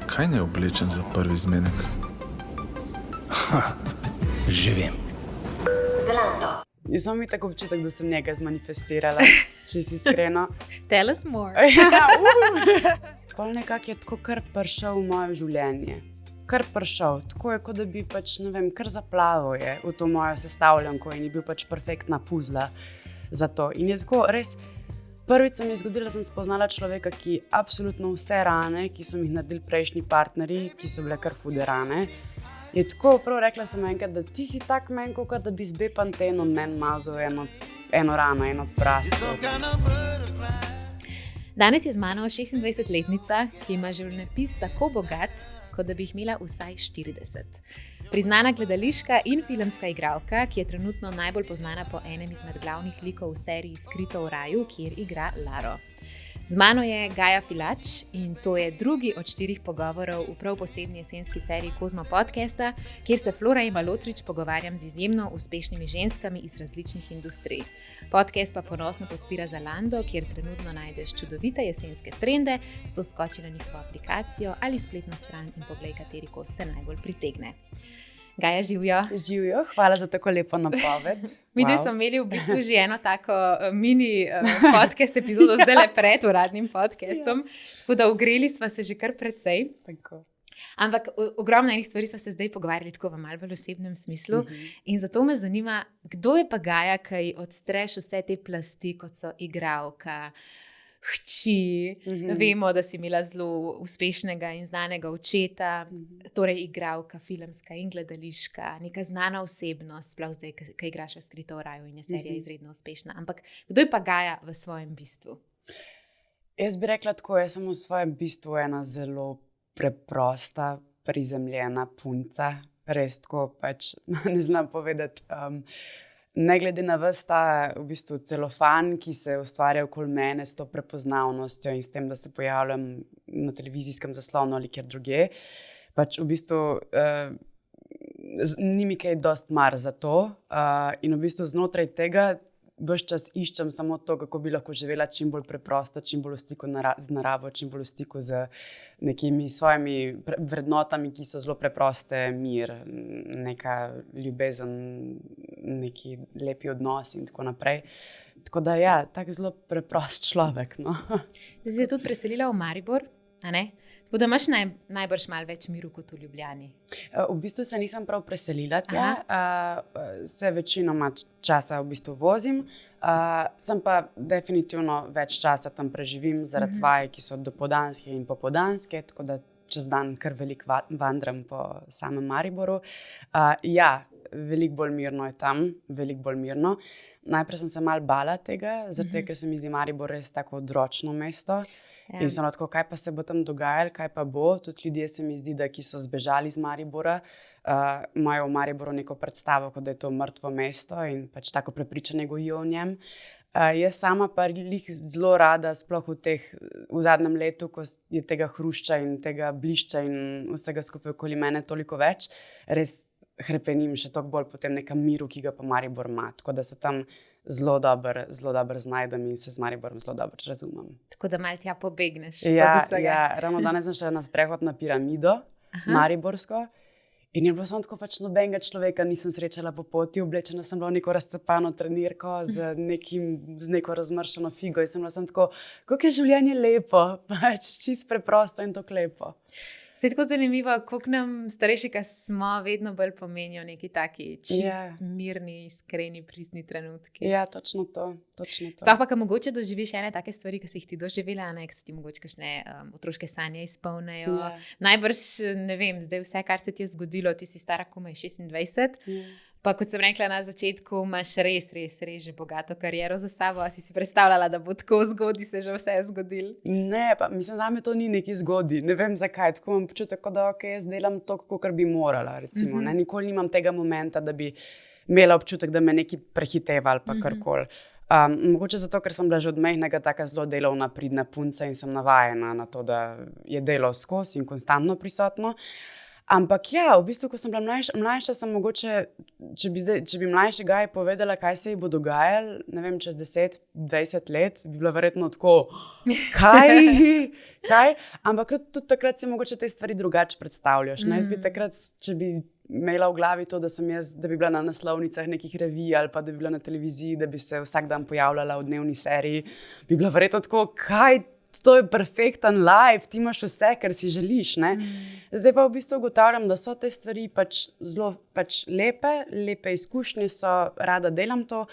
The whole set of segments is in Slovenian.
Kaj ne oblečem za prvi zmenek? Že vem. Jaz imam tako občutek, da sem njega zmanifestirala, če si iskreno. Tell us more. Pol nekako je tako kar prišel v moje življenje. Kar prišel, tako je, kot da bi kar zaplaval je v to mojo sestavljanko in je bil perfektna puzla za to. In je tako res, prvič se mi je zgodilo, da sem spoznala človeka, ki absolutno vse rane, ki so mi jih naredili prejšnji partnerji, ki so bile kar hude rane, je tako prav rekla sem enkrat, da ti si tak men, kot da bi z Bepantenom men mazal eno rano, eno prasko. Danes je z mano 26-letnica, ki ima življenjepis tako bogat, kot da bi jih imela vsaj 40. Priznana gledališka in filmska igralka, ki je trenutno najbolj poznana po enem izmed glavnih likov v seriji Skrito v raju, kjer igra Laro. Z mano je Gaja Filač in to je drugi od 4 pogovorov v prav posebni jesenski seriji Kozmo podcasta, kjer se Flora in Malotrič pogovarjam z izjemno uspešnimi ženskami iz različnih industrij. Podcast pa ponosno podpira Zalando, kjer trenutno najdeš čudovite jesenske trende, zato skoči na njihovo aplikacijo ali spletno stran in poglej, kateri kos te najbolj pritegne. Gaja, živijo. Živijo, hvala za tako lepo napoved. Mi smo imeli v bistvu že eno tako mini podcast epizodo zdaj pred uradnim podcastom, tako da ogreli sva se že kar precej. Tako. Ampak ogromno enih stvari sva se zdaj pogovarjali tako v malo bolj osebnem smislu. In zato me zanima, kdo je pa Gaja, ki odstreš vse te plasti, kot so igralka, hči, vemo, da si imela zelo uspešnega in znanega očeta, torej igralka, filmska in gledališka, neka znana osebnost, sploh zdaj, ki igraš v Skrito v raju in je serija izredno uspešna. Ampak kdo je pa Gaja v svojem bistvu? Jaz bi rekla tako, jaz sem v svojem bistvu ena zelo preprosta, prizemljena punca. Res tako ne znam povedati. Ne glede na ves ta v bistvu celofan, ki se ustvarja okoli mene s to prepoznavnostjo in s tem, da se pojavljam na televizijskem zaslonu ali kjer drugje, v bistvu ni mi kaj dost mar za to. In v bistvu znotraj tega ves čas iščem samo to, kako bi lahko živela čim bolj preprosto, čim bolj v stiku z naravo, čim bolj v stiku z nekimi svojimi vrednotami, ki so zelo preproste, mir, neka ljubezen, neki lepi odnosi in tako naprej. Tako da ja, tak zelo preprost človek, no. Zdaj si se tudi preselila v Maribor, a ne? Tako da imaš najbrž malo več miru kot v Ljubljani. V bistvu se nisem prav preselila tja, se večinoma časa v bistvu vozim, sem pa definitivno več časa tam preživim zaradi vaj, ki so dopoldanske in popoldanske, tako da čez dan kar veliko vandram po samem Mariboru. Ja, veliko bolj mirno je tam, veliko bolj mirno. Najprej sem se malo bala tega, zato ker se mi zdi Maribor res tako odročno mesto. Ja. In sem tako, kaj pa se bo tam dogajalo, kaj pa bo. Tudi ljudje se mi zdi, da ki so zbežali iz Maribora, imajo v Mariboru neko predstavo, kot da je to mrtvo mesto in tako prepričanje gojijo o njem. Jaz sama pa zelo rada, sploh v zadnjem letu, ko je tega hrušča in tega blišča in vsega skupaj okoli mene toliko več, res hrepenim še toliko bolj po tem nekem miru, ki ga pa Maribor ima. Tako da se tam zelo dobro znajdem in se z Mariborom zelo dobro razumem. Tako da malo tja pobegneš. Ja, ravno danes sem šla na sprehod na piramido, mariborsko, in je bilo samo tako nobenega človeka nisem srečala po poti, oblečena sem bila v neko razcepano trenirko z neko razmršeno figo in sem bila samo tako, kako je življenje lepo, čisto preprosto in tako lepo. Se je tako zanimivo, koliko nam starejši, ki smo, vedno bolj pomenijo neki taki čist, mirni, iskreni, pristni trenutki. Ja, točno to. Sploh pa, ko mogoče doživiš ene take stvari, ki si jih ti doživela, ne, ki se ti mogoče kakšne otroške sanje izpolnejo. Ja. Najbrž, ne vem, zdaj vse, kar se ti je zgodilo, ti si stara komaj 26. Ja. Pa kot sem rekla na začetku, imaš res že bogato kariero za sabo. A si predstavljala, da bo tako zgodaj se že vse zgodilo? Ne, pa mislim, da me to ni neki zgodaj. Ne vem zakaj. Tako imam počutek, da jaz delam to, kakor bi morala. Recimo, ne? Nikoli nimam tega momenta, da bi imela občutek, da me nekaj prehiteva ali pa karkoli. Mogoče zato, ker sem bila že od majhnega taka zelo delovna, pridna punca in sem navajena na to, da je delo skozi in konstantno prisotno. Ampak ja, v bistvu, ko sem bila mlajša sem mogoče, če bi mlajši gaj povedala, kaj se ji bo dogajalo, ne vem, čez 10-20 let, bi bila verjetno tako, kaj? Ampak tudi takrat si mogoče te stvari drugače predstavljaš. Jaz bi takrat, če bi imela v glavi to, da bi bila na naslovnicah nekih revij ali pa da bi bila na televiziji, da bi se vsak dan pojavljala v dnevni seriji, bi bila verjetno tako, kaj? To je perfekten life, ti imaš vse, kar si želiš. Zdaj pa v bistvu ugotavljam, da so te stvari zelo lepe izkušnje so, rada delam to,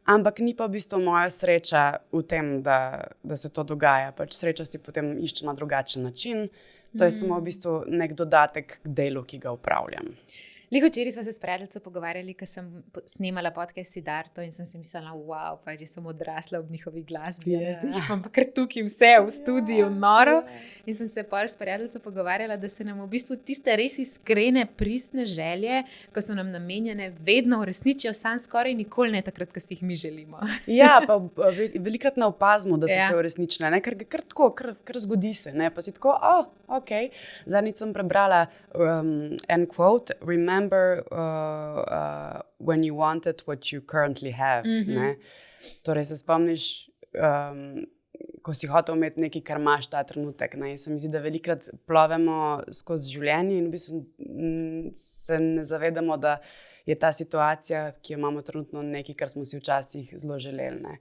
ampak ni pa v bistvu moja sreča v tem, da se to dogaja. Srečo si potem iščem na drugačen način. To je samo v bistvu nek dodatek k delu, ki ga upravljam. Včeraj smo se s prijateljico pogovarjali, ko sem snemala podcast Siddharto in sem si mislila, wow, pa že sem odrasla ob njihovi glasbi. Zdaj imam pa kar tukaj vse v studiu, noro. In sem se s prijateljico pogovarjala, da se nam v bistvu tiste res iskrene, pristne želje, ko so nam namenjene, vedno uresničijo, sam skoraj nikoli ne takrat, ko si jih mi želimo. Ja, pa velikrat ne opazimo, da so se uresničile, kar zgodi se. Pa si tako, ok. Zadnjič sem prebrala en quote, remember when you wanted what you currently have. Torej se spomniš, ko si hotel imeti nekaj, kar imaš ta trenutek. Se mi zdi, da velikrat plovemo skozi življenje in v bistvu se ne zavedamo, da je ta situacija, ki jo imamo trenutno, nekaj, kar smo si včasih zelo želeli.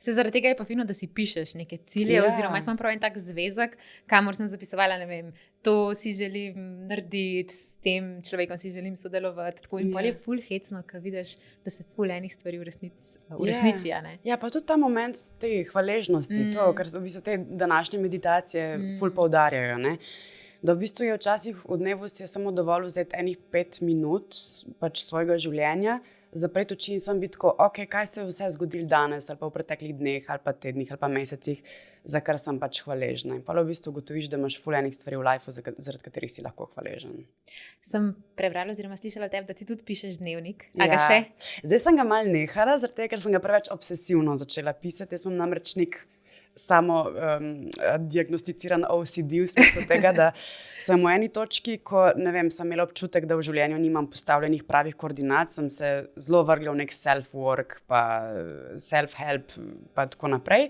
Zaradi tega je pa fino, da si pišeš neke cilje, oziroma jaz imam prav en tak zvezek, kamor sem zapisovala, ne vem, to si želim narediti, s tem človekom si želim sodelovati. Tako in pol je ful hecno, ko vidiš, da se ful enih stvari uresniči. Ja, pa tudi ta moment te hvaležnosti, to, kar v bistvu te današnje meditacije ful poudarjajo, da v bistvu je včasih v dnevu si je samo dovolj vzeti enih 5 minut svojega življenja, zapreti oči in sem biti tako, ok, kaj se je vse zgodilo danes ali pa v preteklih dneh ali pa tednih ali pa mesecih, za kar sem hvaležna. In pa v bistvu ugotoviš, da imaš ful enih stvari v lifeu, zaradi katerih si lahko hvaležen. Sem prebrala oziroma slišala tebe, da ti tudi pišeš dnevnik. A ga še? Zdaj sem ga malo nehala, zaradi tega, ker sem ga preveč obsesivno začela pisati. Jaz sem namreč samo diagnosticiran OCD v smislu tega, da sem v eni točki, ko sem imela občutek, da v življenju nimam postavljenih pravih koordinat, sem se zelo vrgla v nek self-work, pa self-help, pa tako naprej.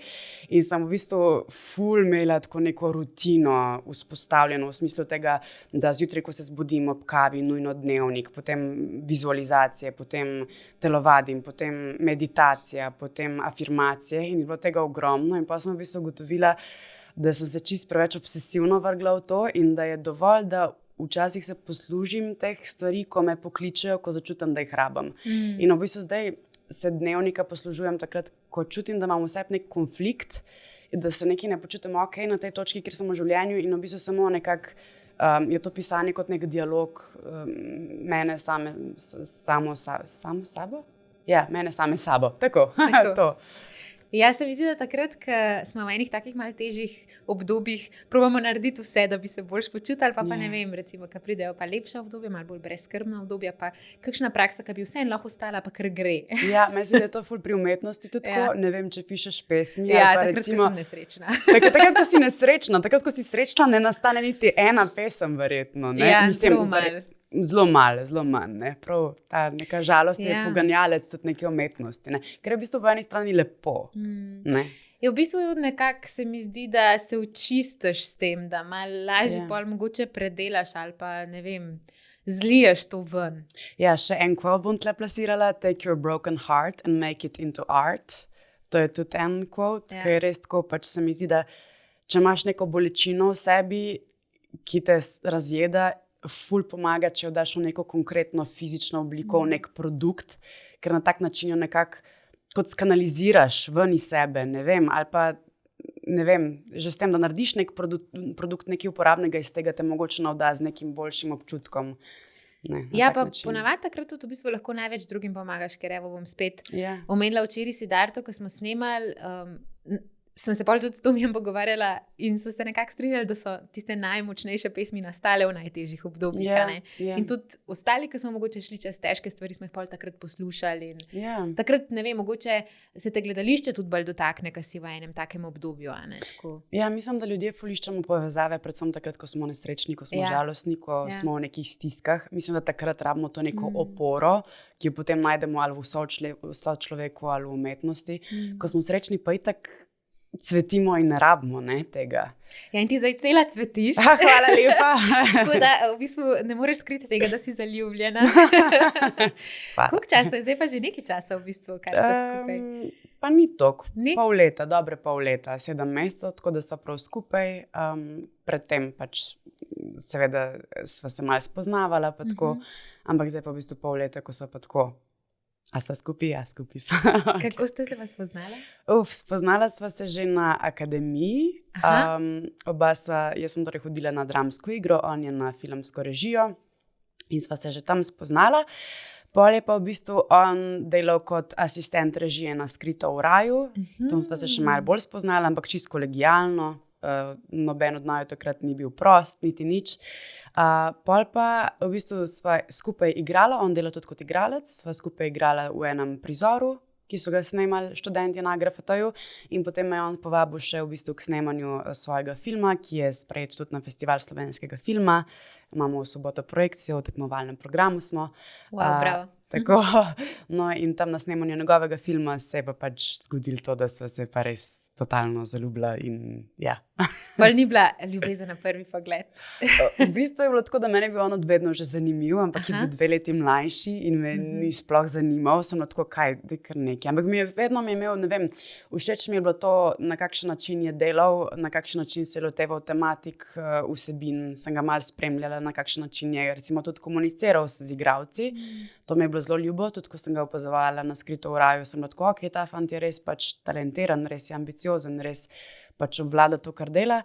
In sem v bistvu ful imela tako neko rutino vzpostavljeno v smislu tega, da zjutraj, ko se zbudim ob kavi, nujno dnevnik, potem vizualizacije, potem telovadim, potem meditacija, potem afirmacije in je bilo tega ogromno. In pa sem v bistvu ugotovila, da sem se čisto preveč obsesivno vrgla v to in da je dovolj, da včasih se poslužim teh stvari, ko me pokličejo, ko začutim, da jih rabim. In v bistvu zdaj se dnevnika poslužujem takrat, ko čutim, da imam vse nek konflikt, da se nekaj ne počutim ok na tej točki, kjer sem v življenju in v bistvu samo nekako je to pisanje kot nek dialog mene same sabo? Ja, mene same sabo. Tako. To. Ja, se mi zdi, da takrat, ko smo v enih takih malo težjih obdobjih, probamo narediti vse, da bi se boljš počutili, pa ne vem, recimo, ko pridejo pa lepša obdobja, malo bolj brezskrbna obdobja, pa kakšna praksa, ki bi vseeno lahko ostala, pa kar gre. Ja, mislim, da je to ful pri umetnosti tudi tako, ne vem, če pišeš pesmi. Ja, pa takrat, recimo, ko sem nesrečna. Takrat, ko si nesrečna, takrat, ko si srečna, ne nastane niti ena pesem, verjetno. Ne? Ja, Zelo manj. Prav ta neka žalost je poganjalec tudi neke umetnosti. Ker je v bistvu po eni strani lepo. Je v bistvu nekako se mi zdi, da se očistiš s tem, da malo lažje pol mogoče predelaš ali pa ne vem, zliješ to ven. Ja, še en quote bom tle plasirala. Take your broken heart and make it into art. To je tudi en quote, ki je res tako, se mi zdi, da če imaš neko bolečino v sebi, ki te razjeda, ful pomaga, če jo daš v neko konkretno fizično obliko, v nek produkt, ker na tak način jo nekako kot skanaliziraš ven iz sebe, ne vem, ali pa ne vem, že s tem, da narediš nek produkt nekaj uporabnega iz tega, te mogoče navda z nekim boljšim občutkom. Ja, pa ponavadi takrat tudi v bistvu lahko največ drugim pomagaš, ker evo bom spet omenila včeraj Siddharto, ko smo snemali, sem se pol tudi s Tomijem pogovarjala in so se nekako strinjali, da so tiste najmočnejše pesmi nastale v najtežjih obdobjih. Ja, a ne? ja. In tudi ostali, ki smo mogoče šli čez težke stvari, smo jih pol takrat poslušali. In Ja. takrat, ne vem, mogoče se te gledališče tudi bolj dotakne, ker si v enem takem obdobju. A ne? Tako. Ja, mislim, da ljudje ful iščemo povezave, predvsem takrat, ko smo nesrečni, ko smo Ja. žalostni, ko Ja. smo v nekih stiskah. Mislim, da takrat rabimo to neko oporo, ki jo potem najdemo ali v sočloveku ali v umetnosti. Ko smo srečni, pa itak cvetimo in ne rabimo tega. Ja, in ti zdaj cela cvetiš. Hvala lepa. Tako da v bistvu ne moreš skriti tega, da si zaljubljena. Hvala. Koliko časa je zdaj, pa že nekaj časa v bistvu, kar ste skupaj? Pa ni toliko, Ni? pol leta, dobre pol leta, 7 mesecev, tako da so prav skupaj. Predtem pač seveda sva se malo spoznavala, pa tako, ampak zdaj pa v bistvu pol leta, ko so pa tako. A sva skupaj? Ja, skupaj sva. Kako ste se vas poznala? Spoznala sva se že na akademiji. Aha. Jaz sem torej hodila na dramsko igro, on je na filmsko režijo in sva se že tam spoznala. Pol je pa v bistvu on delal kot asistent režije na Skrito v raju. Tam sva se še malo bolj spoznala, ampak čisto kolegijalno. Noben od naju takrat ni bil prost, niti nič. Pol pa v bistvu sva skupaj igrala, on dela tudi kot igralec, sva skupaj igrala v enem prizoru, ki so ga snemali študenti na GRFT-ju, in potem me je on povabil še v bistvu k snemanju svojega filma, ki je sprejet tudi na Festival slovenskega filma. Imamo v soboto projekcijo, v tekmovalnem programu smo. Wow, bravo. Tako, no in tam na snemanju njegovega filma se je pa pač zgodilo to, da sva se pa res totalno zaljubila in ja. Pol ni bila ljubezen na prvi pogled. V bistvu je bilo tako, da meni je bil on od vedno že zanimiv, ampak je bil 2 leti mlajši in me ni sploh zanimal. Sem tako, kaj, da je kar nekaj. Ampak vedno mi je imel, ne vem, všeč mi je bilo to, na kakšen način je delal, na kakšen način se je loteval tematik, vsebin, sem ga malo spremljala, na kakšen način je recimo tudi komuniciral z igralci. To mi je bilo zelo ljubo, tudi ko sem ga opazovala na Skrito v raju, sem bila tako, ok, ta fant je res pač talentiran, res je ambiciozen, res pač obvlada to, kar dela.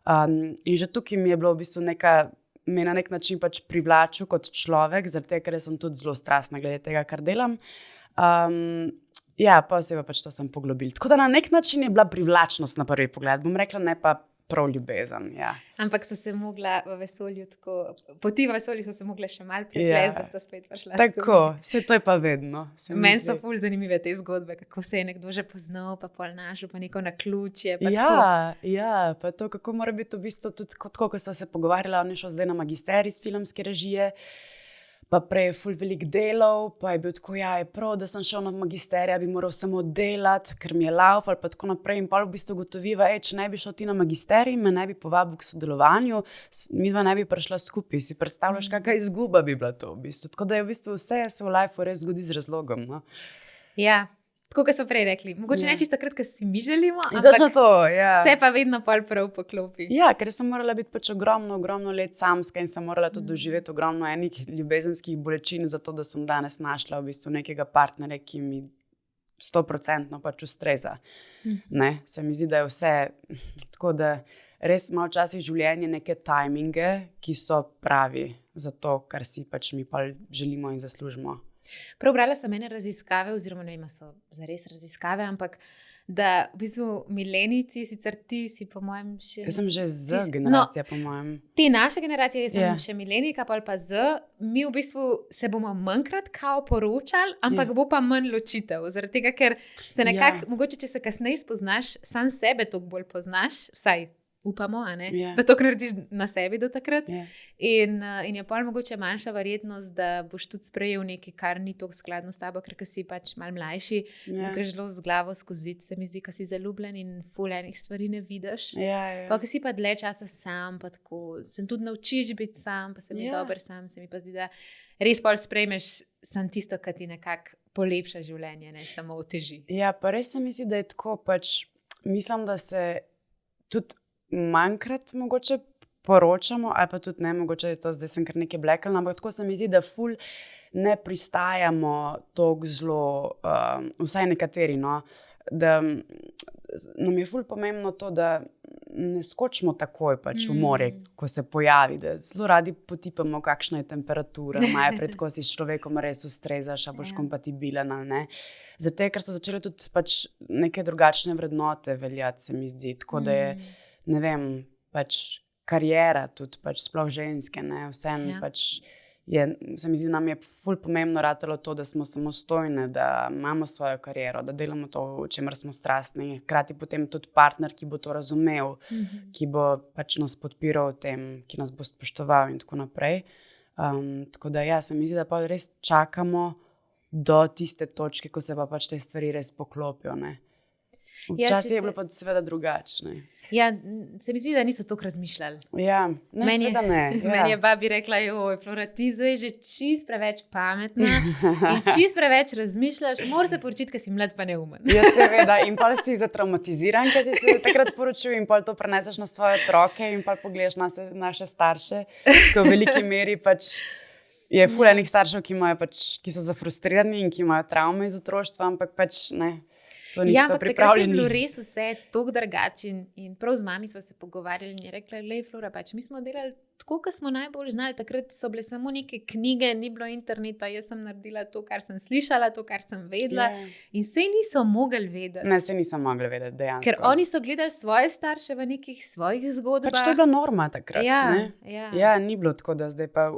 In že tukaj mi je bilo v bistvu me na nek način pač privlačil kot človek, zaradi tega, ker sem tudi zelo strastna glede tega, kar delam. Ja, pa se je pač to sem poglobil. Tako da na nek način je bila privlačnost na prvi pogled, bom rekla, ne pa prav ljubezen, ja. Ampak so se mogla v vesolju tako, poti v vesolju so se mogle še malo preplesti, da sta spet prišla Tako, skupaj. vse to je pa vedno. se mi Meni so zdi. ful zanimive te zgodbe, kako se je nekdo že poznal, pa pol našel, pa neko naključje. Pa tako. Ja, pa to, kako mora biti v bistvu tudi tako, ko sva se pogovarjala, on je šel zdaj na magisterij iz filmske režije, pa prej je ful veliko delal, pa je bil tako, ja, je prav, da sem šel na magisterij, bi moral samo delati, ker mi je lauf ali pa tako naprej. In pol v bistvu gotoviva, če ne bi šel ti na magisterij, me ne bi povabil k sodelovanju, midva ne bi prišla skupaj. Si predstavljaš, kakšna izguba bi bila to v bistvu. Tako da je v bistvu vse se v lifeu res zgodi z razlogom. No? Ja, tako kot so prej rekli. Mogoče ne čisto takrat, ko si mi želimo, In točno ampak to, ja. vse pa vedno pol prav poklopi. Ja, ker sem morala biti pač ogromno let samska in sem morala tudi doživeti ogromno enih ljubezenskih bolečin, zato da sem danes našla v bistvu nekega partnerja, ki mi 100% pač ustreza. Ne? Se mi zdi, da je vse tako, da res ima včasih življenje neke tajminge, ki so pravi za to, kar si pač mi pa želimo in zaslužimo. Prebrala sem ene raziskave, oziroma ne vem, so zares raziskave, ampak da v bistvu milenijci, sicer ti si po mojem še... Jaz sem že z Ti- generacija, po mojem. Ti naša generacija, jaz sem Ja. še milenijka, pa z, mi v bistvu se bomo manjkrat kao poročali, ampak bo pa manj ločitev. Zaradi tega, ker se nekako, mogoče če se kasneje spoznaš, sam sebe toliko bolj poznaš, vsaj upamo, a ne? Ja. Da to narediš na sebi do takrat. Ja. In je pol mogoče manjša verjetnost, da boš tudi sprejel nekaj, kar ni tako skladno s tabo, ker si pač malo mlajši, Ja. greš zelo z glavo skozi, se mi zdi, ko si zaljubljen in ful enih stvari ne vidiš. Ja. Pa, ko si pa dlje časa sam, pa tako se tudi naučiš biti sam, pa se mi Ja. dober sam, se mi pa zdi, da res pol sprejmeš samo tisto, kar ti nekako polepša življenje, ne samo oteži. Ja, pa res se mi zdi, da je tako pač, mislim, da se tudi manjkrat mogoče poročamo, ali pa tudi ne, mogoče je to zdaj sem kar nekaj blekala, ampak tako se mi zdi, da ful ne pristajamo tako zelo, vsaj nekateri, no, da nam je ful pomembno to, da ne skočimo takoj pač v morje, ko se pojavi, da zelo radi potipamo, kakšna je temperatura, najprej, ko si s človekom res ustrezaš, a boš kompatibilen ali ne. Zato, ker so začele tudi pač neke drugačne vrednote veljati, se mi zdi, tako da je, ne vem, pač kariera tudi pač sploh ženske, ne, vseeno pač se mi zdi, nam je ful pomembno ratalo to, da smo samostojne, da imamo svojo kariero, da delamo to, v čemer smo strastni. Hkrati potem tudi partner, ki bo to razumel, ki bo pač nas podpiral v tem, ki nas bo spoštoval in tako naprej. Tako da se mi zdi, da pa res čakamo do tiste točke, ko se pa pač te stvari res poklopijo. Včasih je bilo pa seveda drugačne. Ja, se mi zdi, da niso toliko razmišljali. Ja, seveda ne. Meni je babi rekla, Flora, ti zdaj že čist preveč pametna in čist preveč razmišljaš, moraš se poročiti, ker si mlad pa neumen. Ja, seveda, in pa si zatraumatiziran, ker si se takrat poročil in pa to preneseš na svoje otroke in pa pogledaš naše starše, ko v veliki meri pač je ful enih staršev, ki so zafrustrirani in ki imajo travme iz otroštva, ampak pač ne. To niso ampak pripravljeni. Takrat je bilo res vse toliko drugače in prav z mami sva se pogovarjali in je rekla, lej Flora, pač mi smo delali tako, kot smo najbolj znali, takrat so bile samo neke knjige, ni bilo interneta, jaz sem naredila to, kar sem slišala, to, kar sem vedela in sej niso mogli vedeti. Ne, sej niso mogli vedeti, dejansko. Ker oni so gledali svoje starše v nekih svojih zgodbah. Pač to je bila norma takrat, ne? Ja, ni bilo tako, da zdaj pa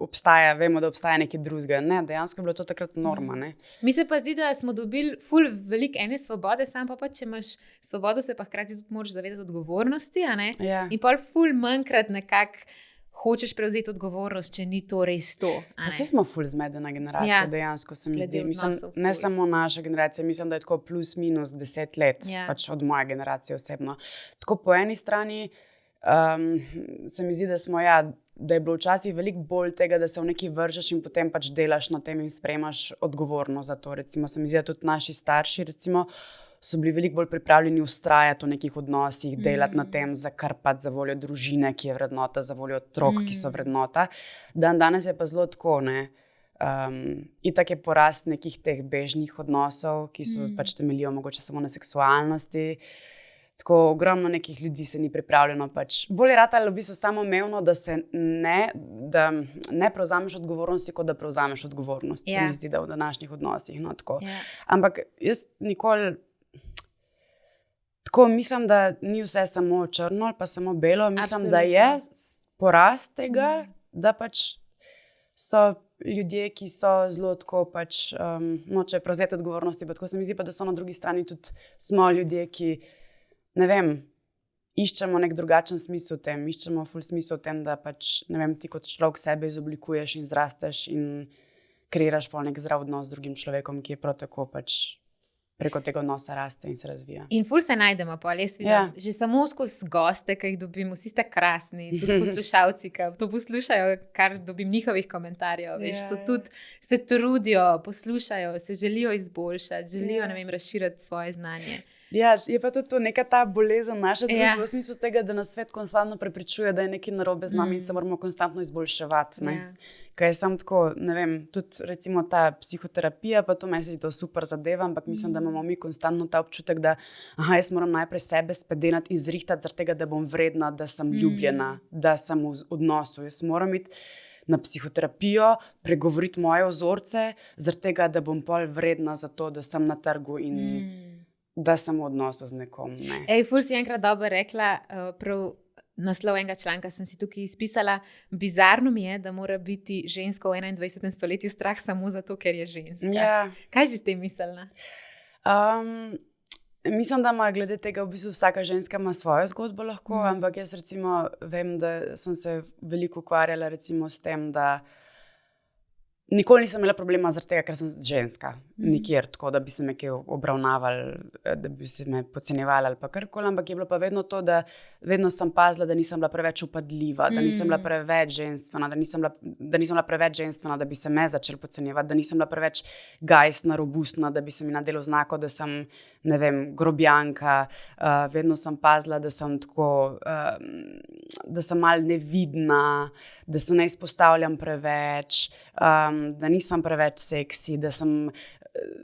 vemo, da obstaja nekaj drugega. Ne, dejansko je bilo to takrat norma, ne? Mi se pa zdi, da smo dobili ful veliko ene svobode, sam pa če imaš svobodo, se pa hkrati tudi moraš zavedati odgovornosti, a ne? Ja. In pol ful manjkrat nekako hočeš prevzeti odgovornost, če ni to res to. Vse smo ful zmedena generacija, dejansko se mi zdi. Mislim, ne samo naša generacija, mislim, da je tako plus minus 10 let, pač od moje generacije osebno. Tako po eni strani se mi zdi, da smo, da je bilo včasih veliko bolj tega, da se v nekaj vržeš in potem pač delaš na tem in sprejemaš odgovornost za to. Recimo, se mi zdi, da tudi naši starši, recimo, so bili veliko bolj pripravljeni ustrajati v nekih odnosih, delati na tem, zakrpati za voljo družine, ki je vrednota, za voljo otrok, ki so vrednota. Danes je pa zelo tako, ne. Itak je porast nekih teh bežnih odnosov, ki so pač temeljijo mogoče samo na seksualnosti. Tako ogromno nekih ljudi se ni pripravljeno pač. Bolj je ratalo v bistvu samoumevno, da ne prevzameš odgovornosti, kot da prevzameš odgovornost. Se mi zdi, da v današnjih odnosih. No, tako. Ampak jaz nikoli tako mislim, da ni vse samo črno ali pa samo belo. Mislim, da je porast tega, da pač so ljudje, ki so zelo tako pač nočejo prevzeti odgovornosti, pa tako se mi zdi pa, da so na drugi strani tudi smo ljudje, ki ne vem, iščemo nek drugačen smisel v tem, iščemo ful smisel v tem, da pač, ne vem, ti kot človek sebe izoblikuješ in zrasteš in kreiraš pa nek zdrav odnos z drugim človekom, ki je prav tako pač preko tega odnosa raste in se razvija. In ful se najdemo, pa jaz vidim, že samo skozi goste, ki jih dobim, vsi ste krasni, tudi poslušalci, ki to poslušajo, kar dobim njihovih komentarjev, veš, so tudi, se trudijo, poslušajo, se želijo izboljšati, želijo, ne vem, razširiti svoje znanje. Ja, je pa tudi to neka ta bolezen naše družbe, v smislu tega, da nas svet konstantno prepričuje, da je nekaj narobe z nami in se moramo konstantno izboljševati, ne. Kaj je samo tako, ne vem, tudi recimo ta psihoterapija, pa to meni se zdi to super zadeva, ampak mislim, da imamo mi konstantno ta občutek, da jaz moram najprej sebe spedenati in zrihtati zaradi tega, da bom vredna, da sem ljubljena, da sem v odnosu. Jaz moram iti na psihoterapijo, pregovoriti moje vzorce, zaradi tega, da bom pol vredna za to, da sem na trgu in da sem v odnosu z nekom. Ne. Ful si enkrat dobro rekla, prav naslov enega članka sem si tukaj izpisala, bizarno mi je, da mora biti ženska v 21. stoletju strah samo zato, ker je ženska. Ja. Kaj si s tem mislila? Mislim, da ima glede tega v bistvu vsaka ženska ima svojo zgodbo lahko, ampak jaz recimo vem, da sem se veliko ukvarjala recimo s tem, da nikoli nisem imela problema zaradi tega, ker sem ženska. Nikjer tako, da bi se me kaj obravnavali, da bi se me podcenjevali ali pa karkoli, ampak je bilo pa vedno to, da vedno sem pazila, da nisem bila preveč upadljiva, da nisem bila preveč ženstvena, da nisem bila preveč ženstvena, da bi se me začeli podcenjevati, da nisem bila preveč gajstna, robustna, da bi se mi nadelo znako, da sem, ne vem, grobjanka. Vedno sem pazila, da sem tako, da sem malo nevidna, da se ne izpostavljam preveč, da nisem preveč seksi, da sem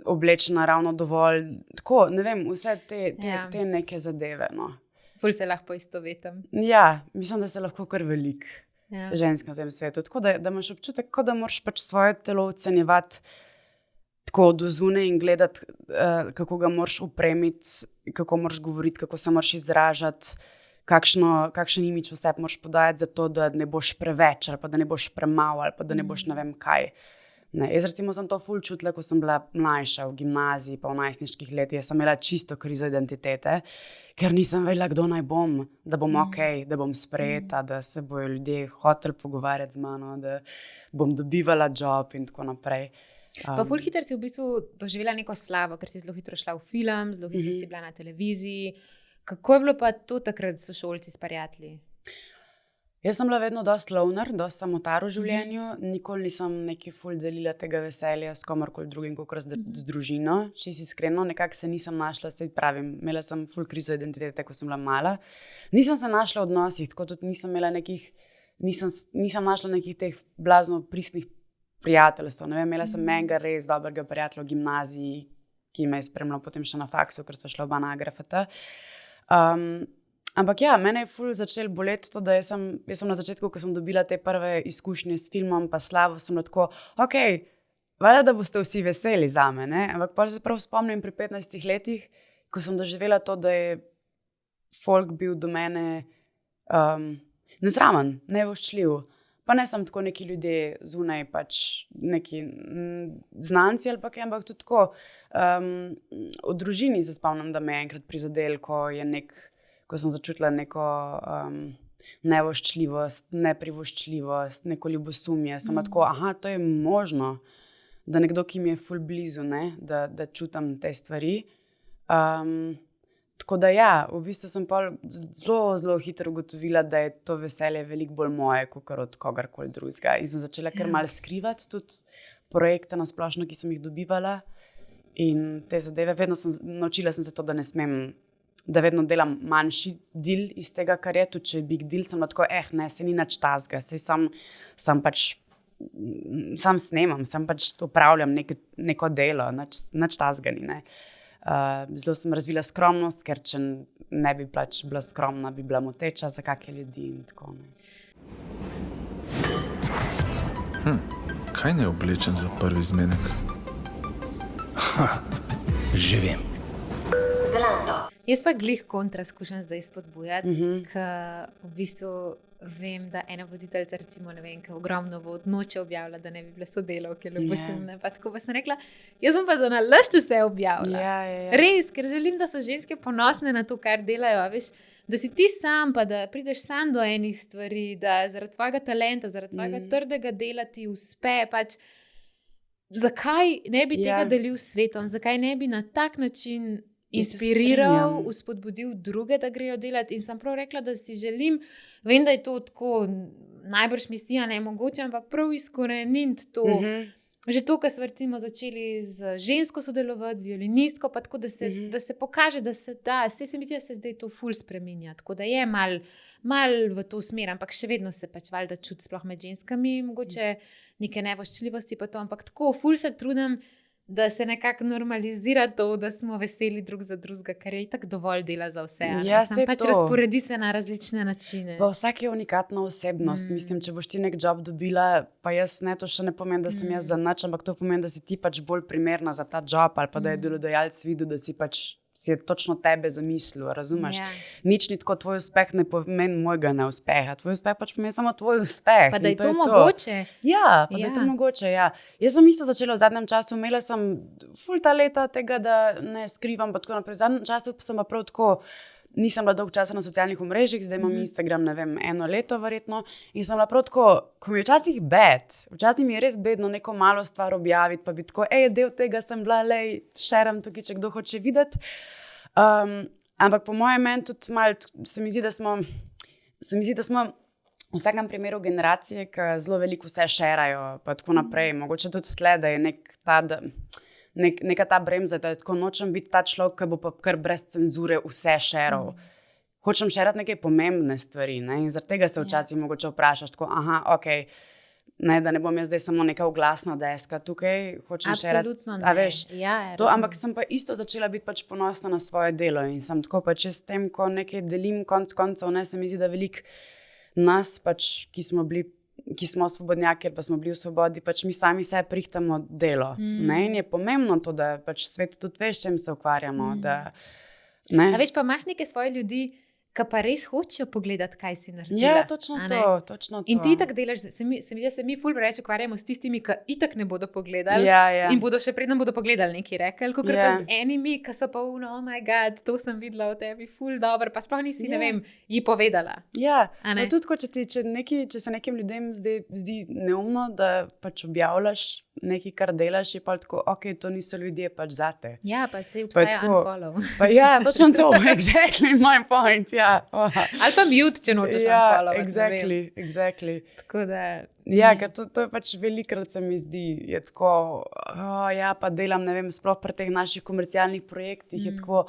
oblečena ravno dovolj, tako, ne vem, vse te neke zadeve, no. Ful se lahko poistovetim. Ja, mislim, da se lahko kar veliko Ja. žensk na tem svetu. Tako da imaš občutek, kot da moraš pač svoje telo ocenjevati tako od zunaj in gledati, kako ga moraš opremiti, kako moraš govoriti, kako se moraš izražati, kakšen imič vse moraš podajati, zato da ne boš preveč, ali pa da ne boš premalo, ali pa da ne boš ne vem kaj. Ne, jaz recimo sem to ful čutila, ko sem bila mlajša v gimnaziji, pa v najstniških letih. Jaz sem imela čisto krizo identitete, ker nisem vedela, kdo naj bom, da bom okej, da bom sprejeta, da se bojo ljudje hoteli pogovarjati z mano, da bom dobivala job in tako naprej. Pa ful hitro si v bistvu doživela neko slavo, ker si zelo hitro šla v film, zelo hitro si bila na televiziji. Kako je bilo pa to takrat s sošolci, s prijatelji? Jaz sem bila vedno dosti loner, dosti samotar v življenju. Nikoli nisem neki ful delila tega veselja s komorkoli drugim, kot z družino. Če si iskreno, nekako se nisem našla, saj pravim, imela sem ful krizo identitete, ko sem bila mala. Nisem se našla v odnosih, tako tudi nisem našla nekih teh blazno pristnih prijateljstv. Ne vem, imela sem mega res dobrega prijatelja v gimnaziji, ki me je spremljal potem še na faksu, ker sva šla oba na AGRFT. Ampak ja, mene je ful začel boleti to, da jaz sem na začetku, ko sem dobila te prve izkušnje s filmom, pa slavo, sem bila tako, okej, valjda, da boste vsi veseli zame, ne? Ampak pa se prav spomnim pri 15 letih, ko sem doživela to, da je folk bil do mene nezramen, nevoščljiv. Pa ne sem tako neki ljudje zunaj, pač neki znanci ali pa kaj, ampak tudi tako. V družini se spomnim, da me je enkrat prizadel, ko sem začutila neko nevoščljivost, neprivoščljivost, neko ljubosumje. Sem tako, to je možno, da nekdo, ki mi je ful blizu, ne, da čutam te stvari. Tako da ja, v bistvu sem pa zelo, zelo hitro ugotovila, da je to veselje veliko bolj moje, kot od kogarkoli drugega. In sem začela kar malo skrivati tudi projekte na splošno, ki sem jih dobivala. In te zadeve, naučila sem se to, da ne smem, da vedno delam manjši del iz tega, kar je, tudi če je big deal, sem tako, ne, se ni nič tazga, saj sam pač sam snemam, sam pač upravljam neko delo, nič tazga ni, ne. Zelo sem razvila skromnost, ker če ne bi pač bila skromna, bi bila moteča za kakšne ljudi in tako, ne. Kaj ne oblečem za prvi zmenek? Že vem. Jaz pa glih kontra skušam zdaj spodbujati, ker v bistvu vem, da ena voditeljica, recimo, ne vem, ki ogromno noče objavlja, da ne bi bila sodelavke, ljubosumne, pa tako pa sem rekla, jaz bom pa za nalašč vse objavila. Ja. Res, ker želim, da so ženske ponosne na to, kar delajo, veš, da si ti sam, pa da prideš sam do enih stvari, da zaradi svojega talenta, zaradi svojega trdega dela ti uspe, pač zakaj ne bi tega delil s svetom, zakaj ne bi na tak način inspiriral, vzpodbudil druge, da grejo delati. In sem prav rekla, da si želim, vem, da je to tako najbrž misija nemogoče, ampak prav izkoreniniti to. Že to, kar smo recimo začeli z žensko sodelovati, z violinistko, pa tako, da se pokaže, da se da. Se mi zdi, da se zdaj to ful spreminja, tako da je mal v to smer, ampak še vedno se pač valjda čuti sploh med ženskami, mogoče neke nevoščljivosti pa to, ampak tako ful se trudim, da se nekako normalizira to, da smo veseli drug za drugega, ker je itak dovolj dela za vse. Ja, pač razporedi se na različne načine. Pa vsak je unikatna osebnost. Mislim, če boš ti nek job dobila, pa jaz ne, to še ne pomeni, da sem jaz za nič, ampak to pomeni, da si ti pač bolj primerna za ta job, ali pa da je delodajalec videl, da si je točno tebe zamislil, razumeš? Nič ni tako, tvoj uspeh ne pomeni mojega neuspeha. Tvoj uspeh pač pomeni samo tvoj uspeh. Pa da je to mogoče. Ja, pa da je to mogoče, ja. Jaz sem isto začela v zadnjem času, imela sem ful ta leta tega, da ne skrivam, pa tako naprej. V zadnjem času sem pa prav tako, nisem bila dolgo časa na socialnih omrežjih, zdaj imam Instagram, ne vem, 1 leto verjetno, in sem bila prav tako, ko mi je včasih včasih mi je res bedno neko malo stvar objaviti, pa bi tako, del tega sem bila, šeram tukaj, če kdo hoče videti. Ampak po mojem meni tudi malo, se mi zdi, da smo v vsakem primeru generacije, ki zelo veliko vse šerajo, pa tako naprej, mogoče tudi tle, da je neka ta bremza, da tako nočem biti ta človek, ki bo pa kar brez cenzure vse šeral. Hočem šerati neke pomembne stvari, ne? In zaradi tega se včasih mogoče vprašaš tako, okej, Ne, da ne bom jaz zdaj samo neka oglasna deska tukaj, hočem še reči. Absolutno A ne. veš, Ja, to, razumem. ampak sem pa isto začela biti pač ponosna na svoje delo in sem tako pač s tem, ko nekaj delim konc koncev, ne, se mi zdi, da veliko nas pač, ki smo svobodnjaki ali pa smo bili v svobodi, pač mi sami sebi prihtamo delo. Ne, in je pomembno to, da pač svetu tudi veš, čem se ukvarjamo, da, ne. A veš, pa imaš neke svoje ljudi, ki pa res hočejo pogledati, kaj si naredila. Ja, točno a ne? to, točno to. In ti tako delaš, se mi zdi, da se mi ful preveč ukvarjamo s tistimi, ki itak ne bodo pogledali Ja. in bodo še predem bodo pogledali nekaj rekli, kot Ja. pa z enimi, ki so pa oh my god, to sem videla o tebi, ful dobro, pa sploh nisi, ne vem, ji povedala. Ja, A ne? pa tudi, če se nekim ljudem zdi neumno, da pač objavljaš nekaj, kar delaš, je pa tako, ok, to niso ljudje pač zate. Ja, pa se obstaja tako- unfollow. Pa ja, točno to, exactly my point, ja. Ali pa mute, če nočeš Ja, unfollow. exactly. Tako da... Ja, ker to je pač velikrat se mi zdi, je tako, ja, pa delam, ne vem, sploh pri teh naših komercialnih projektih, je tako,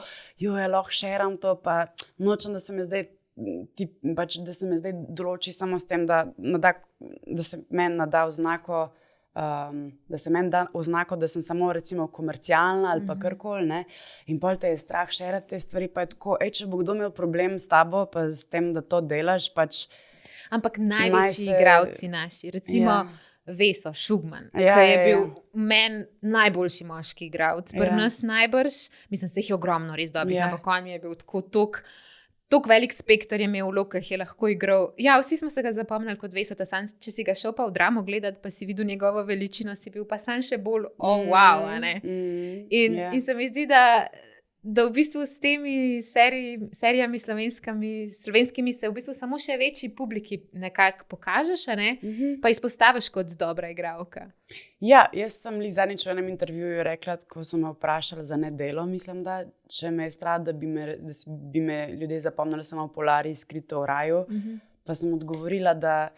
lahko šeram to, pa nočem, da se me zdaj da se me zdaj določi samo s tem, da se meni nada oznako, da se meni da oznako, da sem samo recimo komercialna ali pa karkoli, ne, in pol te je strah šerati te stvari, pa je tako, če bo kdo imel problem s tabo, pa s tem, da to delaš, pač Ampak največji se- igralci naši, recimo Ja. Veso Šugman, Ja, ki je ja, bil ja. meni najboljši moški igralec, pri Ja. nas najbrž, mislim, se jih je ogromno res dobrih, Ja. ampak on mi je bil tako velik spekter je imel vlog, ki jih je lahko igral. Ja, vsi smo se ga zapomnili kot Veso, če si ga šel pa v Dramo gledati, pa si videl njegovo veličino, si bil pa sam še bolj wow, a ne? ja. In se mi zdi, da v bistvu s temi serijami slovenskimi se v bistvu samo še večji publiki nekako pokažeš, a ne? Pa izpostaviš kot dobra igralka. Ja, jaz sem zadnjič v enem intervjuju rekla, ko so me vprašali za Nedelo, mislim, da če me je strah, da bi me ljudje zapomnili samo v Polari skrito v raju, pa sem odgovorila, da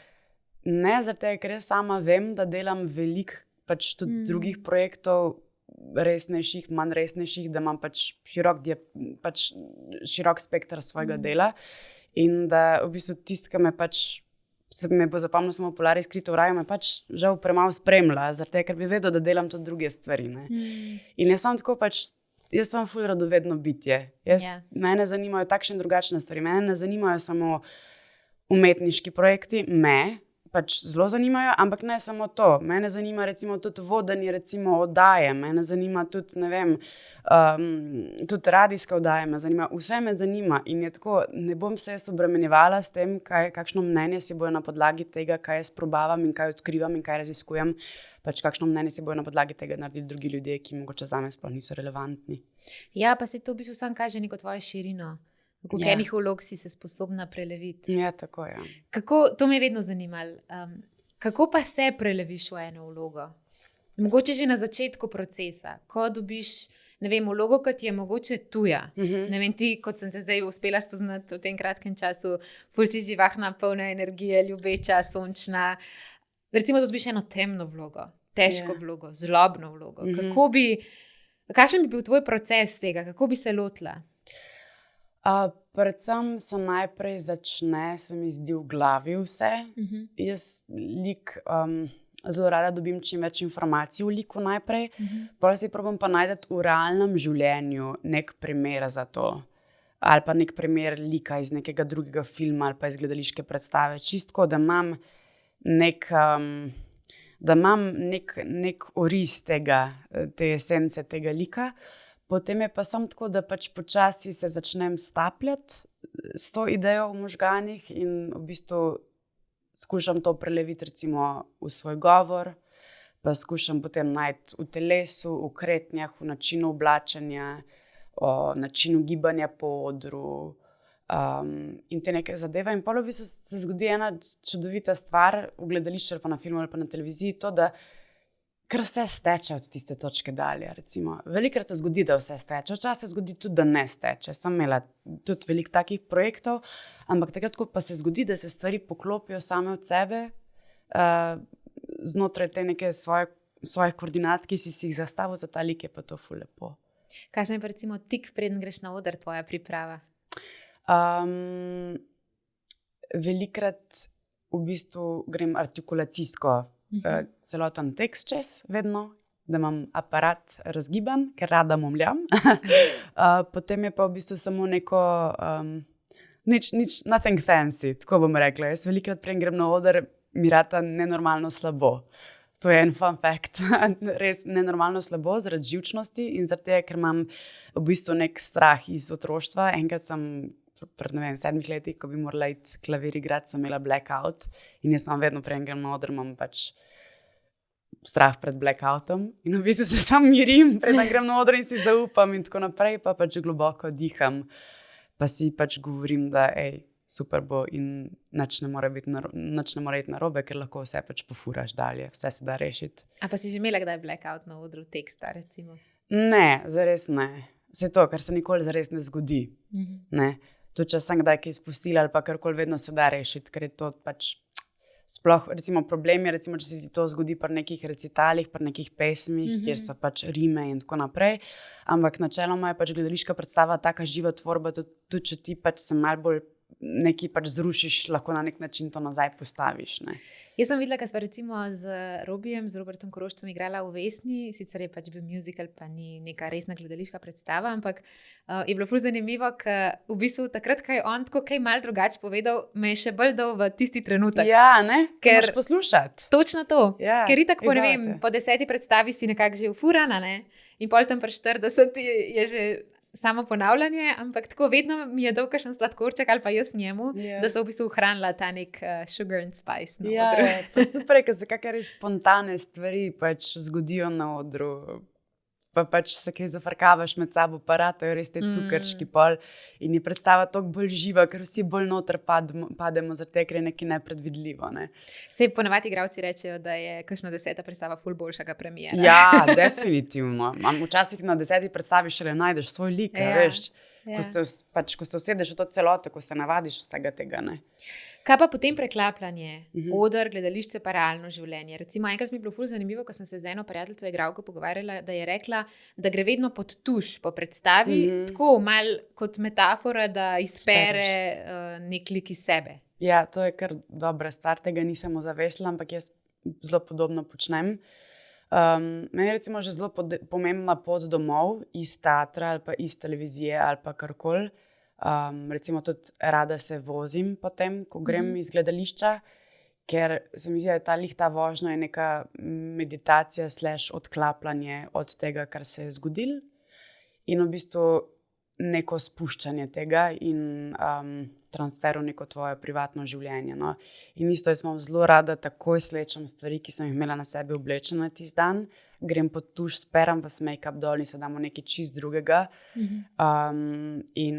ne, zaradi tega, ker jaz sama vem, da delam veliko pač tudi drugih projektov, resnejših, manj resnejših, da imam pač širok spekter svojega dela in da v bistvu tisto, ki me pač se me bo zapomnil samo v Polari skrito v raju, me pač žal premalo spremlja, zaradi tega, ker bi vedel, da delam tudi druge stvari. Ne? In jaz sem tako pač, jaz sem ful radovedno bitje. Ja. Mene zanimajo takšne in drugačne stvari. Mene ne zanimajo samo umetniški projekti, pač zelo zanimajo, ampak ne samo to. Mene zanima recimo tudi vodenje recimo oddaje, mene zanima tudi, ne vem, tudi radijske oddaje me zanima, vse me zanima in je tako, ne bom se jaz obremenjevala s tem, kakšno mnenje si bojo na podlagi tega, kaj jaz probavam in kaj odkrivam in kaj raziskujem, pač kakšno mnenje si bojo na podlagi tega naredili drugi ljudje, ki mogoče zame sploh niso relevantni. Ja, pa se to v bistvu sam kaže neko tvojo širino. V Ja. enih vlog si se sposobna preleviti. Ja, tako je. To me je vedno zanimalo. Kako pa se preleviš v eno vlogo? Mogoče že na začetku procesa, ko dobiš, ne vem, vlogo, kot je mogoče tuja. Ne vem, ti, kot sem te zdaj uspela spoznati v tem kratkem času, ful si živahna, polna energije, ljubeča, sončna. Recimo, da dobiš eno temno vlogo, težko vlogo, zlobno vlogo. Kakšen bi bil tvoj proces tega? Kako bi se lotila? Predvsem se najprej začne, se mi zdi, v glavi vse. Jaz zelo rada dobim čim več informacij v liku najprej, potem si probam pa najti v realnem življenju nek primer za to. Ali pa nek primer lika iz nekega drugega filma ali pa iz gledališke predstave. Čistko, da imam nek oris te esence tega lika. Potem je pa samo tako, da pač počasi se začnem stapljati s to idejo v možganih in v bistvu skušam to preleviti recimo v svoj govor, pa skušam potem najti v telesu, v kretnjah, v načinu oblačenja, o načinu gibanja po odru in te neke zadeve. In pol v bistvu se zgodi ena čudovita stvar v gledališču ali pa na filmu ali pa na televiziji, to, da ker vse steče od tiste točke dalje. Recimo. Velikrat se zgodi, da vse steče, včasih se zgodi tudi, da ne steče. Sem imela tudi veliko takih projektov, ampak takrat, ko pa se zgodi, da se stvari poklopijo same od sebe, znotraj te neke svojih koordinat, ki si jih zastavil za ta lik, je pa to ful lepo. Kakšna je pa recimo tik, preden greš na oder, tvoja priprava? Velikrat v bistvu grem artikulacijsko celoten tekst čez vedno, da imam aparat razgiban, ker rada momljam. Potem je pa v bistvu samo neko, nothing fancy, tako bom rekla. Jaz velikrat prej grem na oder, mi rata nenormalno slabo. To je en fun fact, res nenormalno slabo zaradi živčnosti in zaradi tega, ker imam v bistvu nek strah iz otroštva. Enkrat sem pred 7 letih, ko bi morala iti klavir igrati, sem imela blackout in jaz sem vedno prej grem na oder, imam pač strah pred blackoutom in v bistvu se sam mirim, preden grem na oder in si zaupam in tako naprej, pa pač globoko diham, pa si pač govorim, da super bo in nič ne more iti narobe, ker lahko vse pač pofuraš dalje, vse se da rešiti. A pa si že imela kdaj blackout na odru teksta, recimo? Ne, zares ne. Vse to, kar se nikoli zares ne zgodi. Ne. Tudi če sem kdaj kaj izpustila ali pa karkoli, vedno se da rešiti, ker je to pač sploh, recimo problem je, recimo, če se ti to zgodi pri nekih recitalih, pri nekih pesmih, kjer so pač rime in tako naprej, ampak načeloma je pač gledališka predstava taka živa tvorba, tudi če ti pač se malo bolj nekaj pač zrušiš, lahko na nek način to nazaj postaviš. Ne? Jaz sem videla, ko sva recimo z Robertom Korošcem igrala v Vesni, sicer je pač bil musical, pa ni neka resna gledališka predstava, ampak je bilo ful zanimivo, ker v bistvu takrat, ko je on tako kaj malo drugače povedal, me je še bolj dal v tisti trenutek. Ja, ne? Ker moraš poslušati. Točno to. Ja, ker itak po, ne vem, po 10. predstavi si nekako že ufurana, ne? In pol tam pri 40 je že samo ponavljanje, ampak tako vedno mi je dal kakšen sladkorček ali pa jaz njemu, da so v bistvu ohranila ta nek sugar and spice na odru. Ja, pa super je, ker se kakšne res spontane stvari pač zgodijo na odru. Pa pač se kaj zafrkavaš med sabo, pa ratajo res te cukrčki pol in je predstava toliko bolj živa, ker vsi bolj noter pademo, zato ker je nekaj nepredvidljivo. Ne? Sej ponavadi igralci rečejo, da je kakšna 10. predstava ful boljšega premiera. Ja, definitivno. Včasih na 10. predstavi šele najdeš svoj lik, veš. Ja. Ko se usedeš v to celoto, ko se navadiš vsega tega. Ne? Kaj pa potem preklapljanje, oder, gledališče pa realno življenje? Recimo, enkrat mi je bilo ful zanimivo, ko sem se z eno prijateljico igralko pogovarjala, da je rekla, da gre vedno pod tuš po predstavi, tako malo kot metafora, da izpere nek lik iz sebe. Ja, to je kar dobra stvar, tega nisem ozavestila, ampak jaz zelo podobno počnem. Meni je recimo že zelo pomembna pot domov iz teatra ali pa iz televizije ali pa karkoli. Recimo tudi rada se vozim potem, ko grem iz gledališča, ker se mi zdi, da ta vožnja je neka meditacija / odklapljanje od tega, kar se je zgodilo in v bistvu neko spuščanje tega in transfer v neko tvoje privatno življenje. No? In isto jaz imam zelo rada, takoj slečem stvari, ki sem jih imela na sebi oblečene tisti dan, grem pod tuš, speram vas make-up dol in se damo nekaj čist drugega. In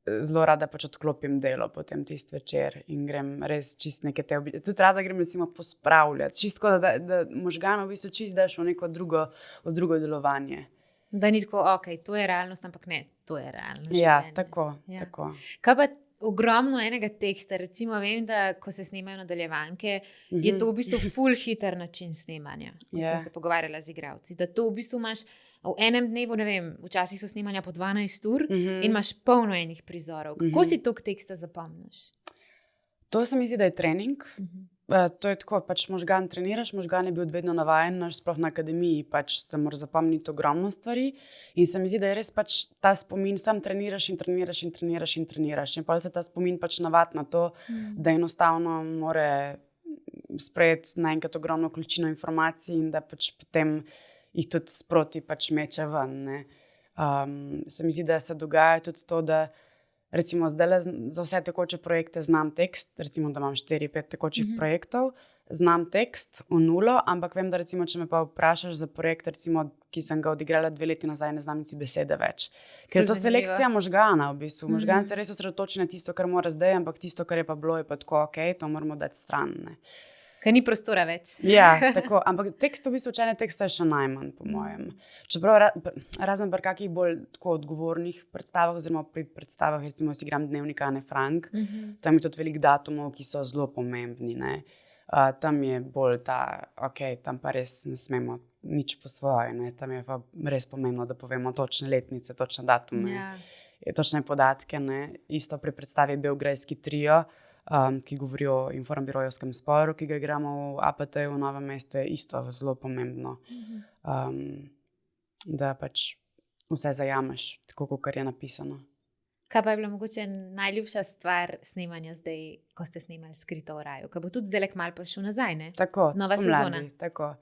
zelo rada pač odklopim delo potem tisti večer in grem res čist neke te tudi rada grem recimo pospravljati, čisto da možgano v bistvu čist daš v neko drugo delovanje. Da ni tako, to je realnost, ampak ne, to je realnost. Ja, tako. Kaj pa ogromno enega teksta, recimo vem, da ko se snemajo nadaljevanke, je to v bistvu ful hiter način snemanja, kot sem se pogovarjala z igralci, da to v bistvu imaš v enem dnevu, ne vem, včasih so snemanja po 12 ur in imaš polno enih prizorov. Kako si toliko teksta zapomniš? To se mi zdi, da je trening. To je tako, pač možgan treniraš, možgan je bil vedno navajen, sploh na akademiji, pač se mora zapomniti ogromno stvari in se mi zdi, da je res pač ta spomin, sam treniraš in treniraš in treniraš in treniraš in pa se ta spomin pač navadi na to, da enostavno more sprejeti naenkrat ogromno količino informacij in da pač potem jih tudi sproti pač meče ven. Ne. Se mi zdi, da se dogaja tudi to, da recimo zdaj za vse tekoče projekte znam tekst, recimo da imam 4-5 tekočih projektov, znam tekst v nulo, ampak vem, da recimo, če me pa vprašaš za projekt, recimo, ki sem ga odigrala 2 leti nazaj, ne znam niti besede več. Ker je to selekcija možgana v bistvu. Možgan se res osredotoči na tisto, kar mora zdaj, ampak tisto, kar je pa bilo, je pa tako, to moramo dati stran. Ne. Ker ni prostora več. Ja, tako, ampak tekst v bistvu, učenje teksta je še najmanj, po mojem. Čeprav razen pri kakih bolj tako odgovornih predstavah, oziroma pri predstavah, recimo, jaz igram Dnevnik Ane Frank, tam je tudi veliko datumov, ki so zelo pomembni, ne. Tam je bolj tam pa res ne smemo nič po svoje, ne. Tam je pa res pomembno, da povemo točne letnice, točne datume, točne podatke, ne. Isto pri predstavi Beograjski trio, ki govori o informbirojevskem sporu, ki ga igramo v APT v Novem mestu, je isto zelo pomembno, da pač vse zajameš, tako kot je napisano. Kaj pa je bila mogoče najljubša stvar snemanja zdaj, ko ste snemali Skrito v raju? Kaj bo tudi zdaj malo prišel nazaj, ne? Tako, Nova spomladi, sezona. tako.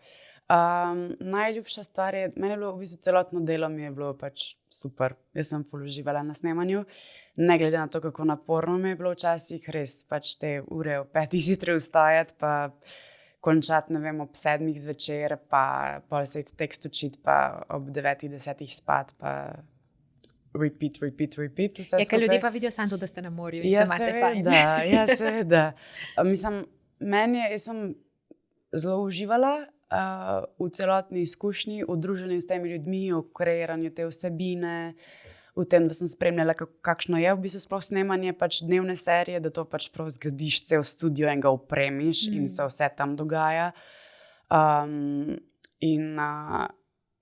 Najljubša stvar je, meni je bilo v bistvu celotno delo mi je bilo pač super. Jaz sem ful uživala na snemanju, ne glede na to, kako naporno mi je bilo včasih, res pač te ure ob 5 zjutraj vstajati, pa končati, ne vem, ob 7 zvečer, pa pol se iti tekst učiti, pa ob 9-10 spat, pa repeat, vse Je, ker ljudje skupaj. pa vidijo samo to, da ste na morju in Ja, se imate fajn. seveda, ja, seveda. Mislim, jaz sem zelo uživala v celotni izkušnji, v druženju s temi ljudmi, v kreiranju te vsebine, v tem, da sem spremljala, kakšno je v bistvu sploh snemanje pač dnevne serije, da to pač prav zgradiš cel studio in ga opremiš in se vse tam dogaja.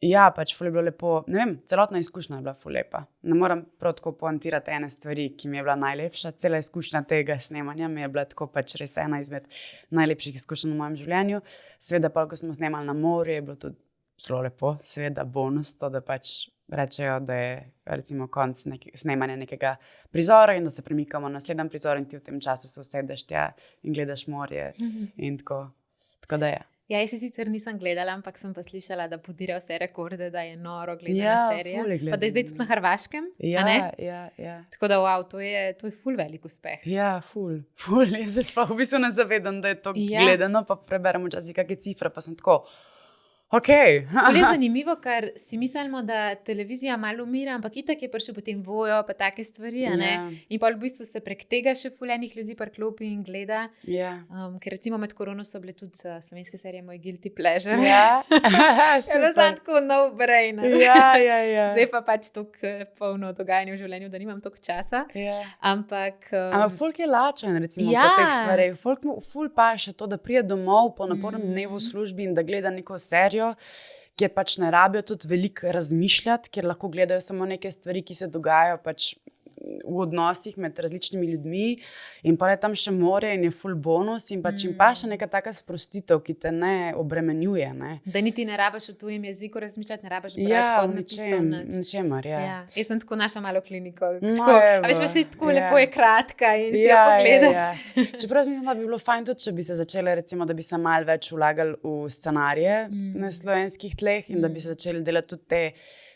Ja, pač ful je bilo lepo, ne vem, celotna izkušnja je bila ful lepa. Ne moram prav tako poantirati ene stvari, ki mi je bila najlepša. Cela izkušnja tega snemanja mi je bila tako pač res ena izmed najlepših izkušenj v mojem življenju. Seveda pa, ko smo snemali na morju, je bilo tudi zelo lepo. Seveda bonus to, da pač rečejo, da je recimo konc snemanja nekega prizora in da se premikamo na naslednji prizor in ti v tem času se usedeš tja in gledaš morje in tako. Tako da je. Ja, jaz si sicer nisem gledala, ampak sem pa slišala, da podira vse rekorde, da je noro gledana serija. ful je Pa da je zdaj tudi na Hrvaškem, a ne? Ja. Tako da, wow, to je ful velik uspeh. Ja, ful. Jaz se sploh v bistvu ne zavedam, da je to gledano, pa preberem včasih kakšne cifre, pa sem tako, okej. Ful je zanimivo, ker si mislimo, da televizija malo umira, ampak itak je prišel potem Vojo, pa take stvari, a ne? Ja. In pa v bistvu se prek tega še ful enih ljudi priklopi in gleda. Ja. Ker recimo med korono so bile tudi slovenske serije Moj guilty pleasure. Ja, Je bilo samo tako no-brainer. Ja. Zdaj pa pač toliko polno dogajanja v življenju, da nimam toliko časa. Ja. Ampak folk je lačen, recimo, Ja. po teh stvareh. Folk mu ful paše to, da pride domov po napornem dnevu v službi in da gleda neko serijo, kjer pač ne rabijo tudi veliko razmišljati, kjer lahko gledajo samo neke stvari, ki se dogajajo pač v odnosih med različnimi ljudmi in pa je tam še morje in je ful bonus in pač jim paše neka taka sprostitev, ki te ne obremenjuje, ne. da niti ne rabiš v tujem jeziku razmišljati, ne rabiš brati Ja, pod napisom. ničemer, ja. Ja. Jaz sem tako našla malo kliniko. No, Tako, evo, a veš, pa še tako ja. lepo je kratka in si jo pogledaš. Ja. Čeprav mislim, da bi bilo fajn tudi, če bi se začele, recimo, da bi se malo več vlagali v scenarije na slovenskih tleh in da bi se začeli delati tudi te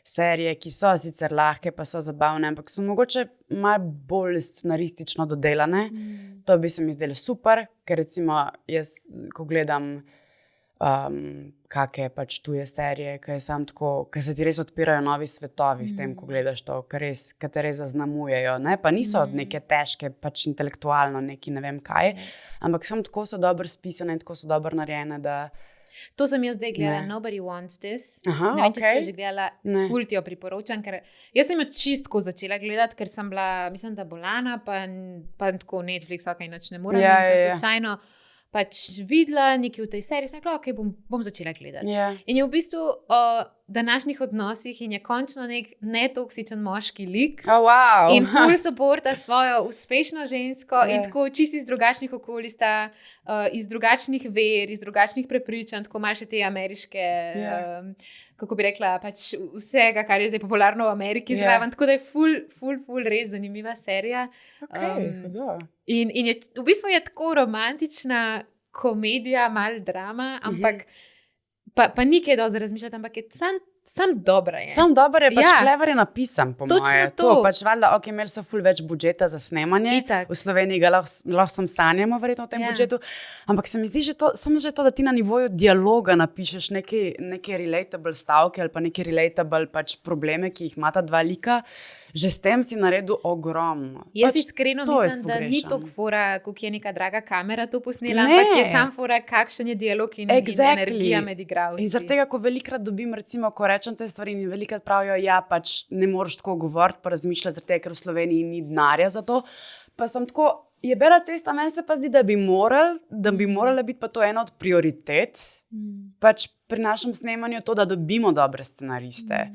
serije, ki so sicer lahke, pa so zabavne, ampak so mogoče malo bolj scenaristično dodelane. To bi se mi zdelo super, ker recimo jaz, ko gledam kakšne pač tuje serije, ki se ti res odpirajo novi svetovi s tem, ko gledaš to, ki te res zaznamujejo, ne? Pa niso neke težke, pač intelektualno neki ne vem kaj, ampak samo tako so dobro spisane in tako so dobro narejene, da To sem jaz zdaj gledala, Ne. Nobody Wants This. Aha, Ne vem, če si okej. jo že gledala, Ne. ful ti jo priporočam, ker jaz sem jo čistko začela gledati, ker sem bila, mislim, da bolana, pa tako Netflix, ok, noč ne morem, Ja, in sem ja, ja. slučajno pač videla nekaj v tej seriji, sem rekla, ok, bom začela gledati. Ja. In je v bistvu o današnjih odnosih in je končno nek netoksičen moški lik. Oh, wow. In ful supporta svojo uspešno žensko in Ja. tako čisto iz drugačnih okolij sta, iz drugačnih ver, iz drugačnih prepričanj, tako malo še te ameriške, Ja. kako bi rekla, pač vsega, kar je zdaj popularno v Ameriki Ja. zraven. Tako da je ful res zanimiva serija. Okay, hudo. In je, v bistvu je tako romantična komedija, mal drama, ampak pa ni kaj dosti razmišljati, ampak je sam dobra. Je. Sam dober je, pač Ja. clever je napisan, po Točno moje. to. Pač valjda, ok, imeli so ful več budžeta za snemanje. Itak. V Sloveniji ga lahko sam sanjamo, verjetno v tem Ja. budžetu. Ampak se mi zdi samo že to, da ti na nivoju dialoga napišeš neke relatable stavke ali pa neke relatable pač probleme, ki jih imata dva lika. Že s tem si naredil ogromno. Jaz Pač iskreno to mislim, da ni pogrešam. toliko fora, kako je neka draga kamera to posnela, Ne. ampak je sam fora, kakšen je dialog in energija med igralci. In zaradi tega, ko velikrat dobim, recimo, ko rečem te stvari in velikrat pravijo, ja, pač ne moreš tako govoriti, pa razmišljati, zaradi tega, ker v Sloveniji ni denarja za to. Pa sem tako, je bela cesta, meni se pa zdi, da bi morala biti pa to ena od prioritet. Pač pri našem snemanju to, da dobimo dobre scenariste.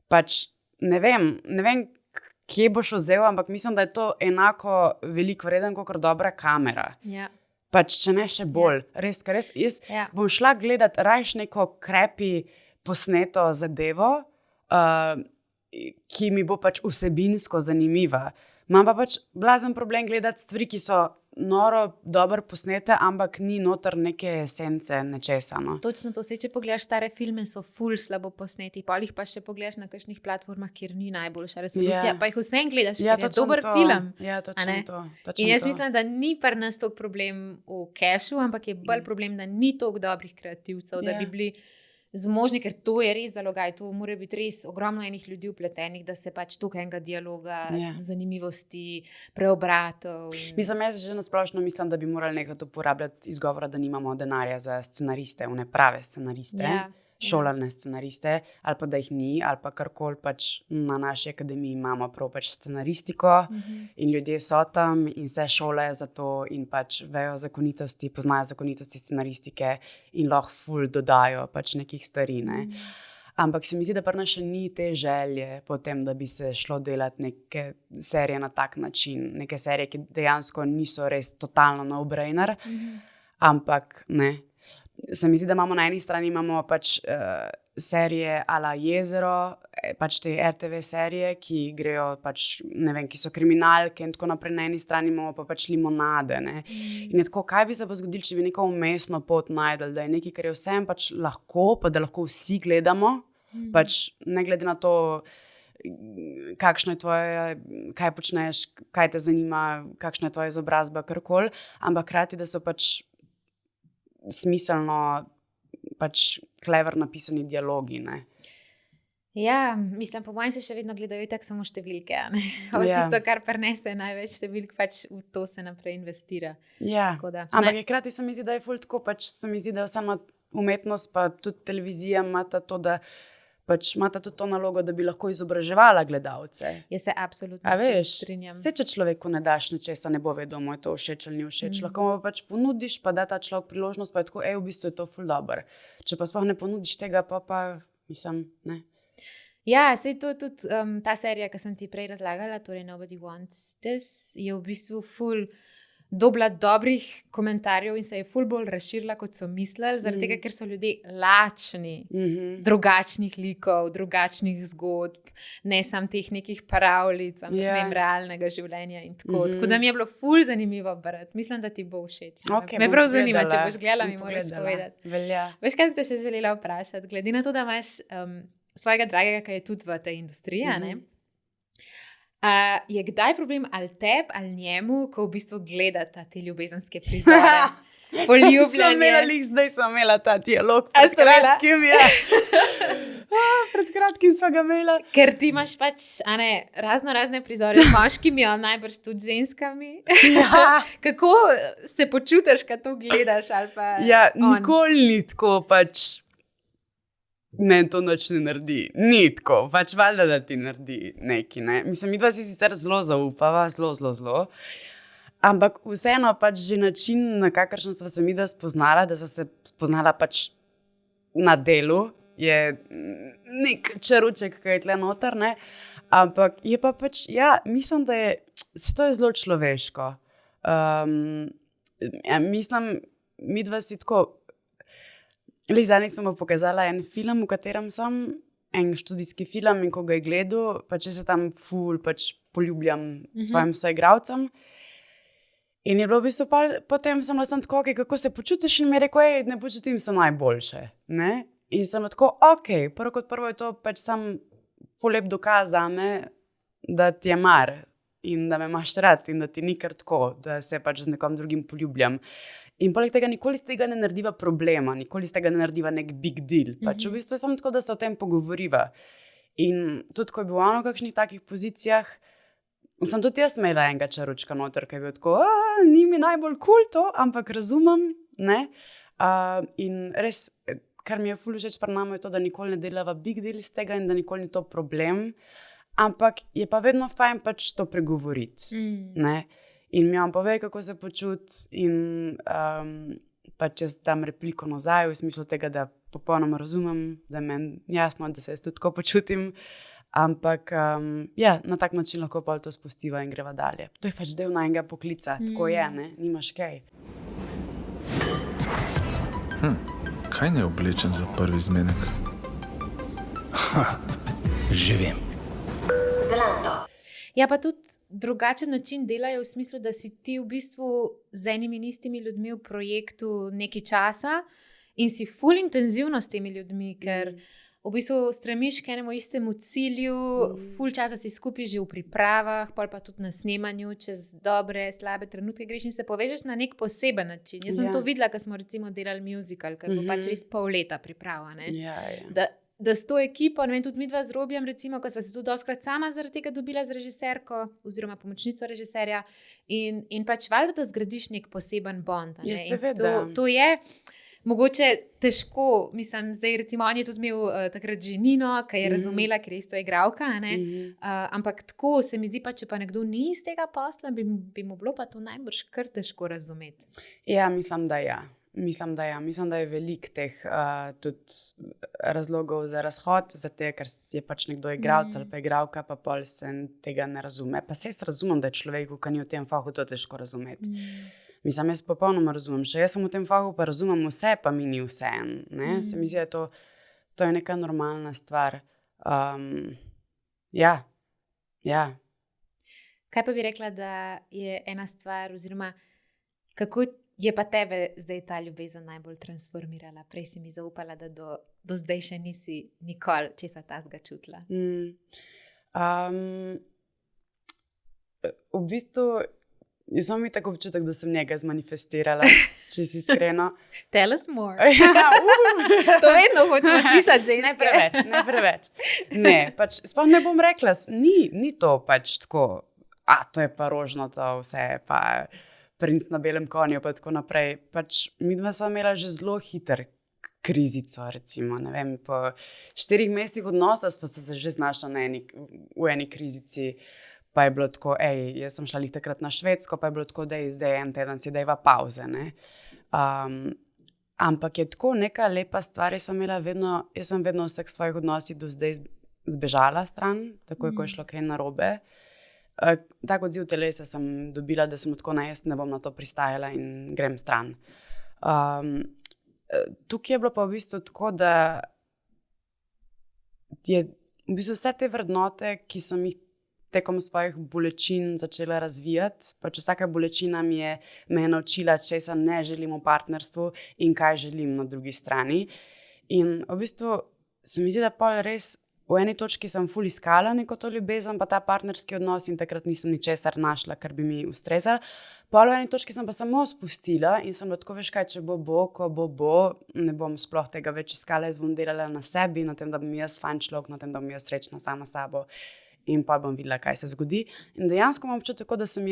Pač ne vem, kje boš vzel, ampak mislim, da je to enako veliko vreden, kot dobra kamera. Ja. Pač, če ne še bolj. Res, ker res, jaz bom šla gledat rajš neko krepi posneto zadevo, ki mi bo pač vsebinsko zanimiva. Imam pa pač blazen problem gledati stvari, ki so noro dobro posnete, ampak ni noter neke esence nečesa. No. Točno to, če pogledaš stare filme, so ful slabo posneti, pa jih pa še pogledaš na kakšnih platformah, kjer ni najboljša resolucija, pa jih vsem gledaš, ker je dober film. Ja, točno to. In jaz mislim, da ni pri nas toliko problem v cashu, ampak je bolj problem, da ni toliko dobrih kreativcev, da bi bili zmožni, ker to je res zalogaj, to mora biti res ogromno enih ljudi upletenih, da se pač toliko enega dialoga, zanimivosti, preobratov. Mislim, jaz že nasplošno mislim, da bi morali nekaj uporabljati izgovora, da nimamo denarja za scenariste, prave scenariste, šolane scenariste, ali pa da jih ni, ali pa karkoli pač na naši akademiji imamo prav pač scenaristiko in ljudje so tam in se šolajo za to in pač vejo zakonitosti, poznajo zakonitosti scenaristike in lahko ful dodajo pač nekih stvari, ne. Ampak se mi zdi, da pri nas še ni te želje po tem, da bi se šlo delati neke serije na tak način, neke serije, ki dejansko niso res totalno no-brainer, ampak ne. Se mi zdi, da imamo na eni strani imamo pač serije a la Jezero, pač te RTV serije, ki grejo pač, ne vem, ki so kriminalke in tako naprej, na eni strani imamo pa pač limonade, ne. In je tako, kaj bi se pa zgodilo, če bi neko umestno pot najdel, da je nekaj, kar je vsem pač lahko, pa da lahko vsi gledamo, pač ne glede na to, kakšno je tvoje, kaj počneš, kaj te zanima, kakšna je tvoja izobrazba, karkoli, ampak hkrati, da so pač smiselno pač clever napisani dialogi, ne. Ja, mislim, po mojem se še vedno gledajo tako samo številke, ne. Tisto, kar prinese največ številk, pač v to se naprej investira. Ja, ampak hkrati se mi zdi, da je ful tako, pač se mi zdi, da sama umetnost pa tudi televizija imata to, da pač imata tudi to nalogo, da bi lahko izobraževala gledalce. Jaz se absolutno strinjam. Vse, če človeku ne daš nečesa, ne bo vedel, mu je to všeč ali ni všeč. Lahko mu pač ponudiš, pa da ta človek priložnost, pa je tako, v bistvu je to ful dober. Če pa sploh ne ponudiš tega, pa mislim, ne. Ja, sej to tudi ta serija, ki sem ti prej razlagala, torej Nobody Wants This, je v bistvu ful dobila dobrih komentarjev in se je ful bolj razširila, kot so mislili, zaradi tega, ker so ljudje lačni drugačnih likov, drugačnih zgodb, ne samo teh nekih pravljic, ampak realnega življenja in tako. Tako da mi je bilo ful zanimivo brati. Mislim, da ti bo všeč. Me prav zanima, če boš gledala, mi moraš povedati. Veš, kaj sem te še želela vprašati? Glede na to, da imaš svojega dragega, ki je tudi v tej industriji, ne? Je kdaj problem ali tebi ali njemu, ko v bistvu gledata te ljubezenske prizore? Zdaj sem imela ta dialog. Pred kratkim, pred kratkim sva ga imela. Ker ti imaš pač razne prizore z moškimi, ali najbrž tudi ženskami. Kako se počutiš, kad to gledaš? Ali pa nikoli ni tako pač. Meni to noč ne naredi. Ni tako. Pač valjda, da ti naredi nekaj, ne. Mislim, midva si sicer zelo zaupava, zelo. Ampak vseeno pač že način, na kakršen sva se midva spoznala, da sva se spoznala pač na delu, je nek čaruček, ki je tle noter, ne. Ampak je pa pač, mislim, da to je zelo človeško. Mislim, midva si tako. Zadnjič sem mu pokazala en film, v katerem sem, en študijski film, in ko ga je gledal, pa če se tam ful pač poljubljam svojim soigralcem. In je bilo v bistvu potem sem tako, kako se počutiš, in mi je rekel, ne počutim se najboljše. Ne? In sem tako, prvo kot prvo je to pač sam ful lep dokaz zame, da ti je mar in da me imaš rad in da ti ni kar tako, da se pač z nekom drugim poljubljam. In poleg tega nikoli z tega ne narediva problema, nikoli z tega ne narediva nek big deal. Pač v bistvu je samo tako, da se o tem pogovoriva. In tudi, ko je bil v kakšnih takih pozicijah, sem tudi jaz imela enega čaručka noter, ki je bil tako, ni mi najbolj cool to, ampak razumem, ne. In res, kar mi je ful všeč pri nama je to, da nikoli ne delava big deal iz tega in da nikoli ni to problem, ampak je pa vedno fajn pač to pregovoriti, ne. In mi on pove, kako se počuti in pač jaz dam repliko nazaj v smislu tega, da popolnoma razumem, da je meni jasno, da se jaz tudi tako počutim. Ampak ja, na tak način lahko pol to spustiva in greva dalje. To je pač del najnega poklica, tako je, ne? Nimaš kaj. Kaj ne oblečen za prvi zmenek? Živim. Ja, pa tudi drugačen način delajo v smislu, da si ti v bistvu z enimi in istimi ljudmi v projektu nekaj časa in si ful intenzivno s temi ljudmi, ker v bistvu stremiš k enemu istemu cilju, ful časa si skupaj že v pripravah, pol pa tudi na snemanju, čez dobre, slabe trenutke greš in se povežeš na nek poseben način. Jaz sem to videla, ko smo recimo delali musical, ker bo pač res pol leta priprava, ne? Ja. Da s to ekipo, ne vem, tudi midva z Robijem, recimo, ko sva se tudi dostkrat sama zaradi tega dobila z režiserko oziroma pomočnico režiserja in pač valjda, da zgradiš nek poseben bond. Ja, seveda. To je mogoče težko, mislim, zdaj recimo on je tudi imel takrat ženino, ki je razumela, ker je isto igralka, ne? Ampak tako se mi zdi pa, če pa nekdo ni iz tega posla, bi mu bilo pa to najbrž kar težko razumeti. Ja, mislim, da ja. Mislim, da je veliko teh tudi razlogov za razhod, zato ker je pač nekdo igralec ali pa igralka, pa pol se tega ne razume. Pa se jaz razumem, da je človeku, ki ni v tem fahu, to težko razumeti. Mislim, jaz popolnoma razumem. Še jaz sem v tem fahu, pa razumem vse, pa mi ni vseeno, ne? Se mi zdi, da to je neka normalna stvar. Ja. Kaj pa bi rekla, da je ena stvar, oziroma kako je pa tebe zdaj ta ljubezen najbolj transformirala? Prej si mi zaupala, da do zdaj še nisi nikoli česa tazga čutila. V bistvu, jaz imam tako občutek, da sem njega zmanifestirala, če si iskreno. Tell us more. To vedno hočemo slišati, ženske. Ne preveč. Ne, pač, sploh ne bom rekla, ni to pač tako, to je pa rožno, to vse je pa princ na belem konju, pa tako naprej. Pač midva sva imela že zelo hiter krizico, recimo, ne vem, po 4 mesecih odnosa sva se že znašla v eni krizici, pa je bilo tako, jaz sem šla takrat na Švedsko, pa je bilo tako, zdaj en teden si dajva pauze, ne. Ampak je tako neka lepa stvar, jaz sem vedno vseh svojih odnosih do zdaj zbežala stran, takoj ko je šlo kaj narobe. Tak odziv telesa sem dobila, da sem tako, jaz ne bom na to pristajala in grem stran. Tukaj je bilo pa v bistvu tako, da je v bistvu vse te vrednote, ki sem jih tekom svojih bolečin začela razvijati, pač vsaka bolečina me je naučila, česa ne želim v partnerstvu in kaj želim na drugi strani. In v bistvu se mi zdi, da pol res v eni točki sem ful iskala neko to ljubezen, pa ta partnerski odnos in takrat nisem ničesar našla, kar bi mi ustrezalo. Pol v eni točki sem pa samo spustila in sem bila tako, veš kaj, če ko bo, ne bom sploh tega več iskala, jaz bom delala na sebi, na tem, da bom jaz fajn človek, na tem, da bom jaz srečna sama sabo in pa bom videla, kaj se zgodi. In dejansko imam občutek, da sem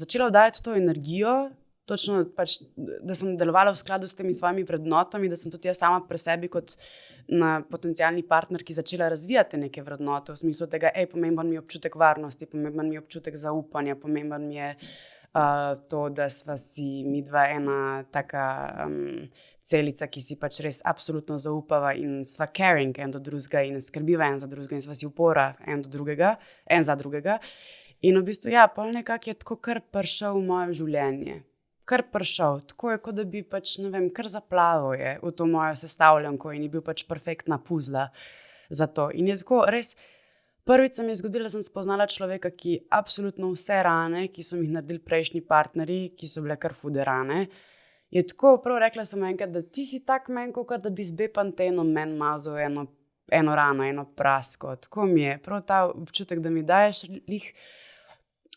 začela oddajati to energijo, točno pač, da sem delovala v skladu s temi svojimi vrednotami, da sem tudi jaz sama pri sebi kot na potencialni partnerki začela razvijati neke vrednote, v smislu tega, pomemben mi je občutek varnosti, pomemben mi je občutek zaupanja, pomemben mi je to, da sva si midva ena taka celica, ki si pač res absolutno zaupava in sva caring en do drugega in skrbiva en za drugega in sva si upora en za drugega. In v bistvu, pol nekako je tako kar prišel v moje življenje. Tako je, kot da bi pač, ne vem, kar zaplaval je v to mojo sestavljanko in je bil pač perfektna puzla za to. In je tako, res, prvič se mi je zgodilo, da sem spoznala človeka, ki absolutno vse rane, ki so mi jih naredili prejšnji partnerji, ki so bile kar hude rane, je tako, prav rekla sem enkrat, da ti si tak men, kot da bi z B-pantenom meni mazal eno rano, eno prasko. Tako mi je, prav ta občutek, da mi daješ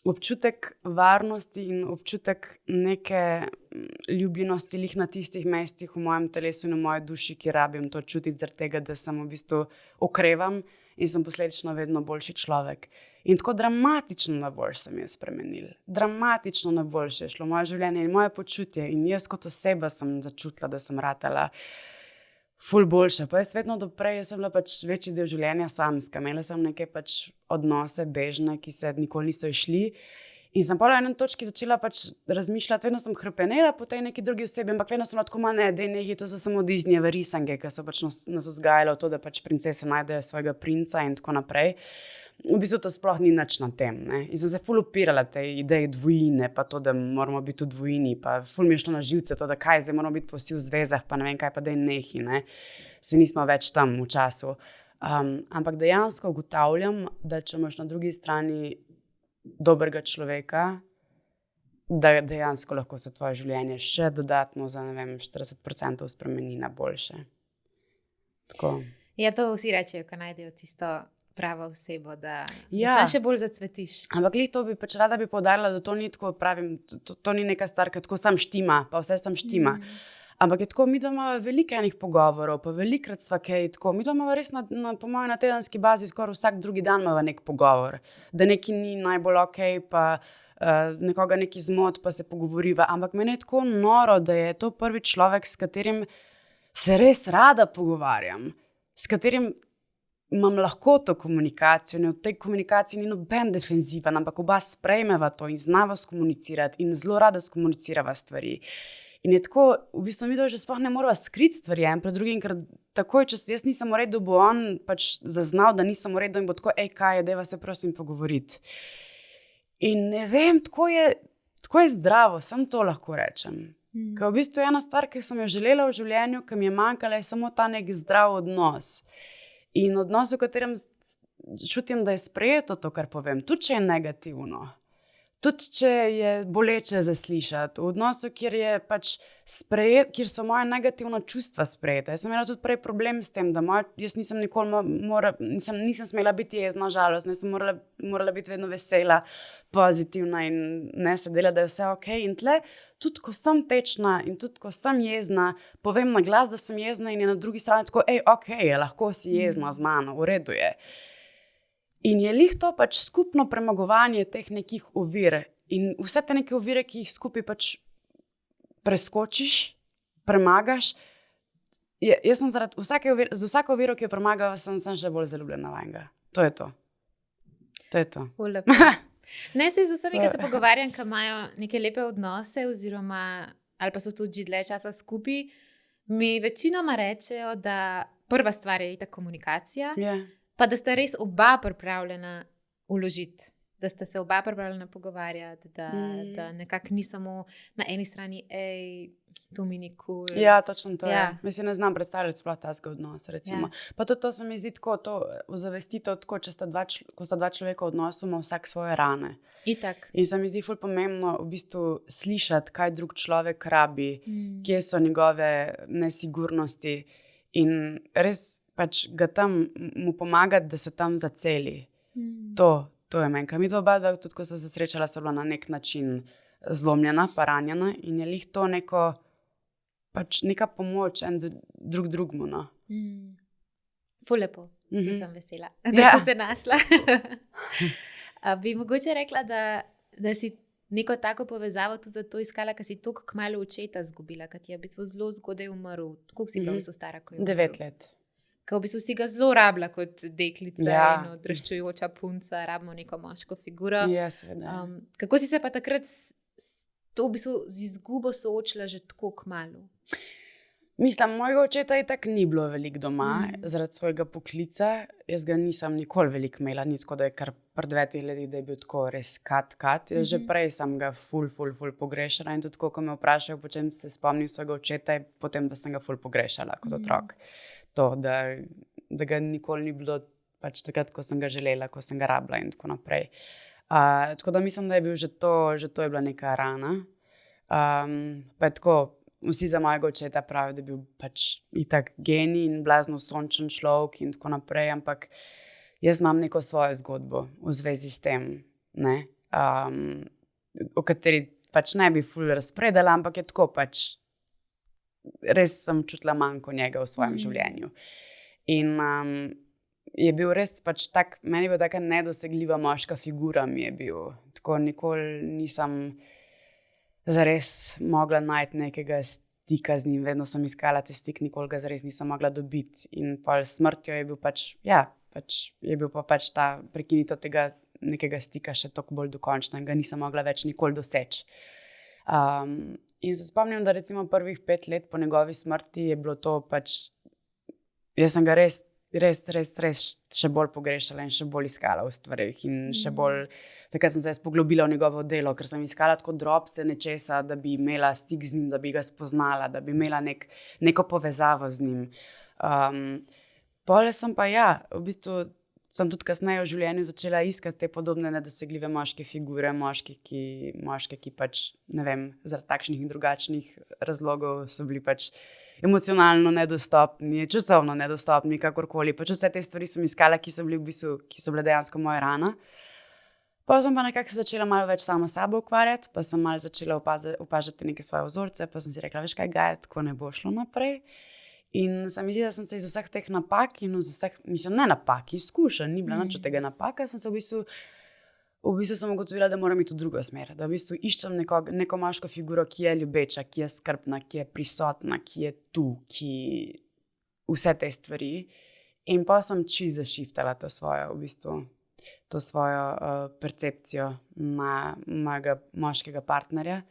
občutek varnosti in občutek neke ljubljenosti lih na tistih mestih v mojem telesu in v moji duši, ki rabim to čutiti zaradi tega, da sem v bistvu okrevam in sem posledično vedno boljši človek. In tako dramatično na boljše se mi je spremenil. Dramatično na boljše je šlo moje življenje in moje počutje in jaz kot oseba sem začutila, da sem ratala ful boljše. Pa jaz vedno doprej, jaz sem bila pač večji del življenja samska. Imela sem neke pač odnose bežne, ki se nikoli niso išli In sem pa na enem točki začela pač razmišljati, vedno sem hrepenela po tej neki drugi osebi, ampak vedno sem lahko ne, da je to so samo Disneyjeve risanke, ki so pač nas vzgajale v to, da pač princese najdejo svojega princa in tako naprej. V bistvu to sploh ni nič na tem. Ne? In sem se ful upirala tej ideji dvojine, pa to, da moramo biti v dvojini, pa ful mi je šlo na živce to, da kaj, zdaj moramo biti pa vsi v zvezah, pa ne vem kaj, pa da je nehi, ne. Se nismo več tam v času. Ampak dejansko ugotavljam, da če imaš na drugi strani dobrega človeka, da dejansko lahko se tvoje življenje še dodatno za, ne vem, 40% spremeni na boljše. Tako. Ja, to vsi rečejo, ko najdejo tisto pravo osebo, da Ja. sam še bolj zacvetiš. Ampak glih to bi pač rada bi poudarila, da to ni tako, pravim, to ni neka stvar, ki tako sam štima, pa vse sam štima. Ampak je tako, mi da imamo veliko enih pogovorov, pa velikrat sva kaj tako. Mi da imamo res po mojem na tedenski bazi skoraj vsak drugi dan imamo nek pogovor. Da neki ni najbolj okej, pa nekoga neki zmot, pa se pogovoriva. Ampak meni je tako noro, da je to prvi človek, s katerim se res rada pogovarjam. S katerim imam lahko to komunikacijo. In v tej komunikaciji ni noben defenziven, ampak oba sprejmeva to in znava skomunicirati in zelo rada skomunicirava stvari. In je tako, v bistvu mi to že sploh ne morava skriti stvari en pred drugim, ker takoj, če jaz nisem v redu, bo on pač zaznal, da nisem v redu in bo tako, kaj je, dajva se prosim pogovoriti. In ne vem, tako je zdravo, samo to lahko rečem. Ker v bistvu je ena stvar, ki sem jo želela v življenju, ki mi je manjkala, je samo ta nek zdrav odnos. In odnos, v katerem čutim, da je sprejeto to, kar povem, tudi če je negativno. Tudi če je boleče zaslišati, v odnosu, kjer je pač sprejet, kjer so moje negativna čustva sprejeta. Jaz sem imela tudi prej problem s tem, da jaz nisem nikoli nisem smela biti jezna, žalostna, sem morala biti vedno vesela, pozitivna in ne se dela, da je vse okej. In tle, tudi ko sem tečna in tudi ko sem jezna, povem na glas, da sem jezna in je na drugi strani tako, okej, lahko si jezna z mano, v redu je. In je lih to pač skupno premagovanje teh nekih ovir. In vse te neke ovire, ki jih skupaj pač preskočiš, premagaš. Jaz sem z vsako oviro, ki jo premagava, sem še bolj zaljubljena vanjega. To je to. To je to. Ne, se z vsemi, ki se pogovarjam, ki imajo neke lepe odnose oziroma, ali pa so tudi že dlje časa skupaj, mi večinoma rečejo, da prva stvar je itak komunikacija. Yeah. Pa da sta res oba pripravljena vložiti, da sta se oba pripravljena pogovarjati, da nekako ni samo na eni strani, to mi ni cool. Ja, točno to Ja. je. Mislim, ne znam predstavljati sploh tazga odnos, recimo. Ja. Pa tudi to se mi zdi tako, to ozavestitev tako, ko sta dva človeka v odnosu, ima vsak svoje rane. Itak. In se mi zdi ful pomembno v bistvu slišati, kaj drug človek rabi, kje so njegove nesigurnosti in res pač ga tam mu pomagati, da se tam zaceli. To je meni. Mi dva oba, tudi ko sem se srečala, so bila na nek način zlomljena, pa ranjena in je lih to pač neka pomoč en drug drugmu. No. Ful lepo, Mhm. sem vesela, Ja. da ste se našla. Bi mogoče rekla, da si neko tako povezavo tudi zato iskala, ker si toliko kmalu očeta izgubila, ker ti je v bistvu zelo zgodaj umrl. Koliko si bila v bistvu stara, ko je umrl? 9 let. Ker v bistvu si ga zelo rabila kot deklica Ja. in odraščujoča punca, rabimo neko moško figuro. Ja, seveda. Kako si se pa takrat to v bistvu z izgubo soočila že tako kmalu? Mislim, mojega očeta itak ni bilo veliko doma, zaradi svojega poklica. Jaz ga nisem nikoli veliko imela, ni tako, da je kar pri 9 letih, da je bil tako res kat. Že prej sem ga ful pogrešala in tudi ko me vprašajo, po čem se spomnim svojega očeta, potem pa sem ga ful pogrešala kot otrok. To, da ga nikoli ni bilo pač takrat, ko sem ga želela, ko sem ga rabila in tako naprej. Tako da mislim, da je bil že to je bila neka rana. Pa je tako, vsi za mojega očeta pravijo, da je bil pač itak genij in blazno sončen človek in tako naprej, ampak jaz imam neko svojo zgodbo v zvezi s tem, ne? O kateri pač ne bi ful razpredala, ampak je tako pač res sem čutila manjko njega v svojem življenju. In je bil res pač tak, meni je bila taka nedosegljiva moška figura mi je bil. Tako nikoli nisem zares mogla najti nekega stika z njim, vedno sem iskala te stik, nikoli ga zares nisem mogla dobiti. In pol smrtjo je bil pač, je bil pa pač ta prekinitev tega nekega stika še toliko bolj dokončnega, nisem mogla več nikoli doseči. In se spomnim, da recimo prvih 5 let po njegovi smrti je bilo to pač, jaz sem ga res še bolj pogrešala in še bolj iskala v stvarih in še bolj, takrat sem se poglobila v njegovo delo, ker sem iskala tako drobce nečesa, da bi imela stik z njim, da bi ga spoznala, da bi imela neko povezavo z njim. Pole sem pa v bistvu sem tudi kasneje v življenju začela iskati te podobne nedosegljive moške figure, moške, ki pač, ne vem, zaradi takšnih in drugačnih razlogov so bili pač emocionalno nedostopni, časovno nedostopni, kakorkoli. Pač vse te stvari sem iskala, ki so bile dejansko moja rana. Pa sem pa nekako se začela malo več sama sabo ukvarjati, pa sem malo začela opažati neke svoje vzorce, pa sem si rekla, veš kaj, Gaja, tako ne bo šlo naprej. In se mi zdi, da sem se iz vseh teh napak in ne napak, izkušenj, ni bila nič od tega napaka, sem se v bistvu sem ugotovila, da moram iti v drugo smer, da v bistvu iščem neko moško figuro, ki je ljubeča, ki je skrbna, ki je prisotna, ki je tu, ki vse te stvari. In pa sem čisto zašiftala to svojo percepcijo mojega moškega partnerja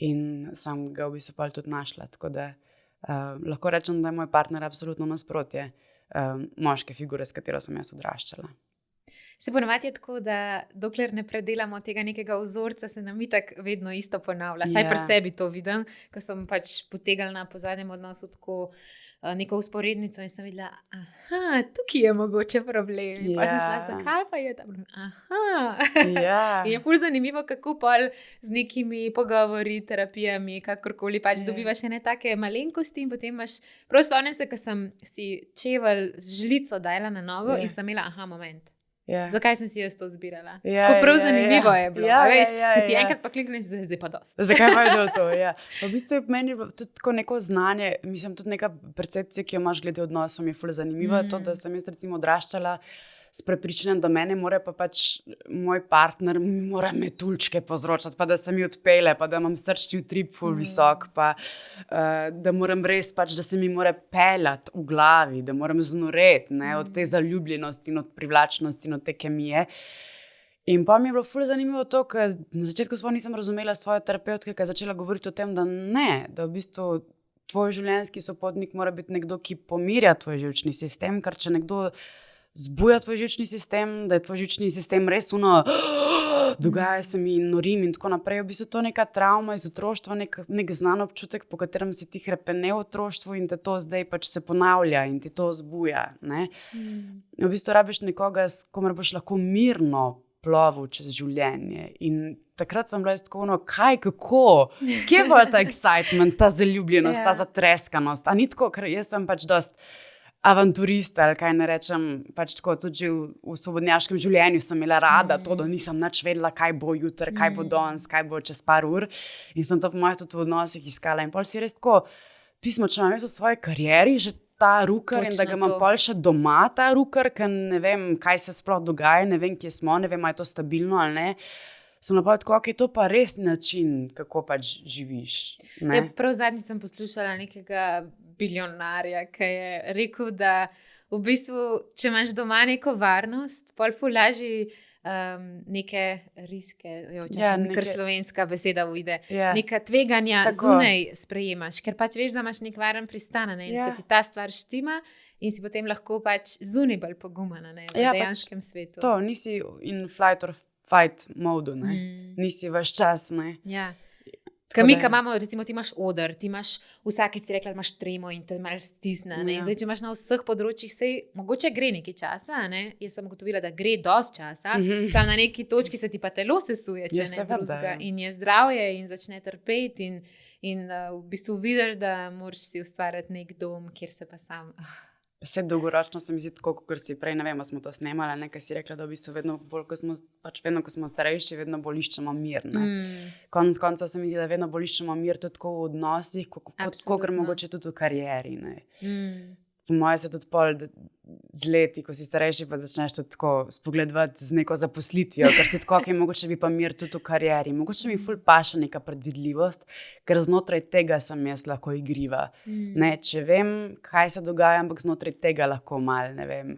in sem ga v bistvu pol tudi našla, tako da lahko rečem, da je moj partner absolutno nasprotje moške figure, s katero sem jaz odraščala. Se ponavadi je tako, da dokler ne predelamo tega nekega vzorca, se nam itak vedno isto ponavlja. Saj pri sebi to vidim, ko sem pač potegnila po zadnjem odnosu tako neko usporednico in sem videla, tukaj je mogoče problem. Pa sem šla, zakaj pa je ta problem? In je ful zanimivo, kako pol z nekimi pogovori, terapijami, kakorkoli pač dobivaš ene take malenkosti in potem imaš, prav spomnim se, ko sem si čevelj z žlico dajala na nogo in sem imela moment. Zakaj sem si jaz to zbirala? Tako prav zanimivo je bilo. Veš, ko ti enkrat pa klikneš, zdaj pa dost. Zakaj pa je bilo to? V bistvu je meni tudi tako neko znanje, mislim, tudi neka percepcija, ki jo imaš glede odnosov, mi je ful zanimivo, to, da sem jaz recimo odraščala s prepričanjem, da mene mora pa pač moj partner mora metuljčke povzročati, pa da se mi odpele, pa da imam srčni utrip ful visok, pa da moram res pač, da se mi mora peljati v glavi, da moram znoreti od te zaljubljenosti in od privlačnosti in od te kemije. In pa mi je bilo ful zanimivo to, ker na začetku sploh nisem razumela svoje terapeutke, ki je začela govoriti o tem, da v bistvu tvoj življenjski sopotnik mora biti nekdo, ki pomirja tvoj živčni sistem, ker če nekdo zbuja tvoj živčni sistem, da je tvoj živčni sistem res dogaja se mi in norim in tako naprej. V bistvu to neka travma iz otroštva, nek znan občutek, po katerem si ti hrepene v otroštvu in te to zdaj pač se ponavlja in ti to zbuja. V bistvu rabiš nekoga, s komer boš lahko mirno plovil čez življenje. In takrat sem bila tako kako? Kje je ta excitement, ta zaljubljenost, ta zatreskanost? A ni tako, ker jaz sem pač dost avanturista, ali kaj ne rečem, pač tako tudi v svobodnjaškem življenju sem imela rada to, da nisem nič vedela, kaj bo jutri, kaj bo danes, kaj bo čez par ur in sem to po mojem tudi v odnosih iskala in pol si res tako pismo, če imam jaz v svoji karieri že ta rukar in da ga imam pol še doma ta rukar, ker ne vem, kaj se sploh dogaja, ne vem, kje smo, ne vem, ali je to stabilno ali ne. Sem napravila tako, to pa res način, kako pač živiš. Prav zadnjič sem poslušala nekega bilionarja, ki je rekel, da v bistvu, če imaš doma neko varnost, pol ful lažje neke riske, kar slovenska beseda uide, neka tveganja zunaj sprejemaš, ker pač veš, da imaš nek varen pristan, in da ti ta stvar štima in si potem lahko pač zunaj bolj pogumana v dejanskem svetu. To, nisi in flight or fight modu, nisi vaš čas, Ker mi, ki imamo, recimo, ti imaš oder, ti imaš vsakeč si rekla, da imaš tremo in te malo stisne. Zdaj, če imaš na vseh področjih, mogoče gre nekaj časa, jaz sem ugotovila, da gre dosti časa, samo na neki točki se ti pa telo sesuje, če ne drugega. In je zdravje in začne trpeti in v bistvu vidiš, da moraš si ustvarjati nek dom, kjer se pa sam... Vse dolgoročno se mi zdi tako, kot si prej, ne vem, smo to snemali, nekaj si rekla, da v bistvu vedno bolj, ko smo starejši, vedno bolj iščemo mir. Konec konca se mi zdi, da vedno bolj iščemo mir tudi tako v odnosih, kot mogoče tudi v karieri. Po moje se tudi pol z leti, ko si starejši, pa začneš tudi tako spogledovati z neko zaposlitvijo, ker si tako, mogoče bi pa mir tudi v karieri. Mogoče mi ful paša neka predvidljivost, ker znotraj tega sem jaz lahko igriva. Če vem, kaj se dogaja, ampak znotraj tega lahko malo, ne vem.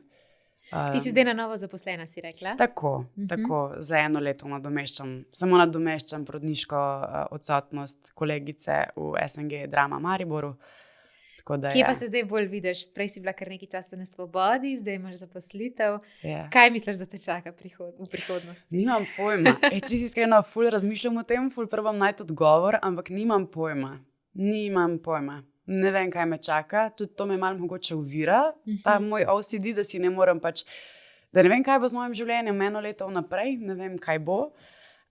Ti si zdaj na novo zaposlena, si rekla? Tako, za 1 leto samo nadomeščam porodniško odsotnost kolegice v SNG Drama Mariboru. Kje pa se zdaj bolj vidiš? Prej si bila kar nekaj časa na svobodi, zdaj imaš zaposlitev. Yeah. Kaj misliš, da te čaka v prihodnosti? Nimam pojma. Če si iskreno, ful razmišljam o tem, ful probam najti odgovor, ampak nimam pojma. Ne vem, kaj me čaka. Tudi to me malo mogoče ovira, ta moj OCD, da si ne morem da ne vem, kaj bo z mojim življenjem 1 leto vnaprej, ne vem, kaj bo.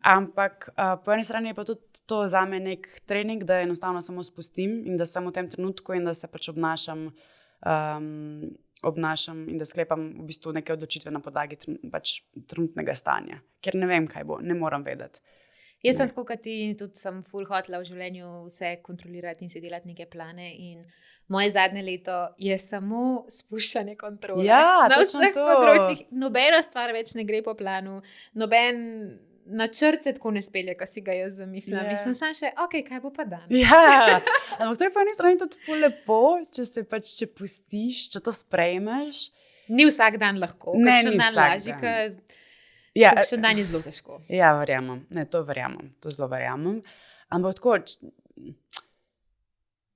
Ampak po eni strani je pa tudi to zame nek trening, da enostavno samo spustim in da sem v tem trenutku in da se obnašam in da sklepam v bistvu neke odločitve na podlagi trenutnega stanja. Ker ne vem, kaj bo, ne moram vedeti. Jaz sem tako kot ti, tudi sem ful hotela v življenju vse kontrolirati in si delati neke plane in moje zadnje leto je samo spuščanje kontrole. Ja, na točno vseh to. področjih. Nobena stvar več ne gre po planu, noben načrt se tako ne spelje, ko si ga jaz zamislim. Mislim sam še, kaj bo pa dan? Ja, ampak to je po eni strani tudi ful lepo, če pustiš, če to sprejmeš. Ni vsak dan lahko, kakšen dan lažji, kakšen dan je zelo težko. Ja, verjamem. To zelo verjamem. Ampak tako,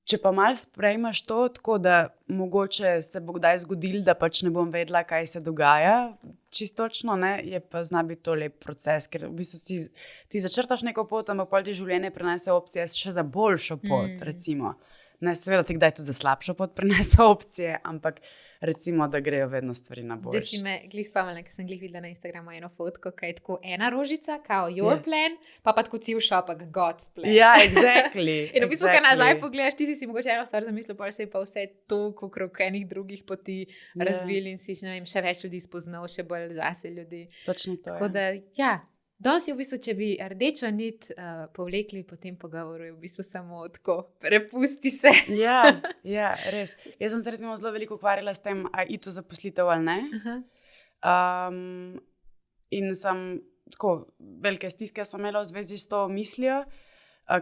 če pa malo sprejmeš to, tako da mogoče se bo kdaj zgodilo, da ne bom vedela, kaj se dogaja, čistočno, je pa zna biti to lep proces, ker v bistvu ti začrtaš neko pot, ampak pol ti življenje prinese opcije še za boljšo pot, recimo. Ne, seveda ti kdaj tudi za slabšo pot prinese opcije, ampak recimo, da grejo vedno stvari na boljše. Zdaj si me glih spomnila, ker sem glih videla na Instagramu eno fotko, kaj je tako ena rožica, kao your plan, pa tako cel šopek God's plan. Ja, exactly. In v bistvu, kaj nazaj pogledaš, ti si mogoče eno stvar zamislil, pa se je pa vse to okrog enih drugih poti razvil in si še več ljudi spoznal, še bolj zase ljudi. Točno to. Tako da, danes je v bistvu, če bi rdečo nit povlekli po tem pogovoru, je v bistvu samo tako, prepusti se. Ja, res. Jaz sem se recimo zelo veliko ukvarjala s tem, ali iti v zaposlitev ali ne. In sem tako, velike stiske sem imela v zvezi s to mislijo,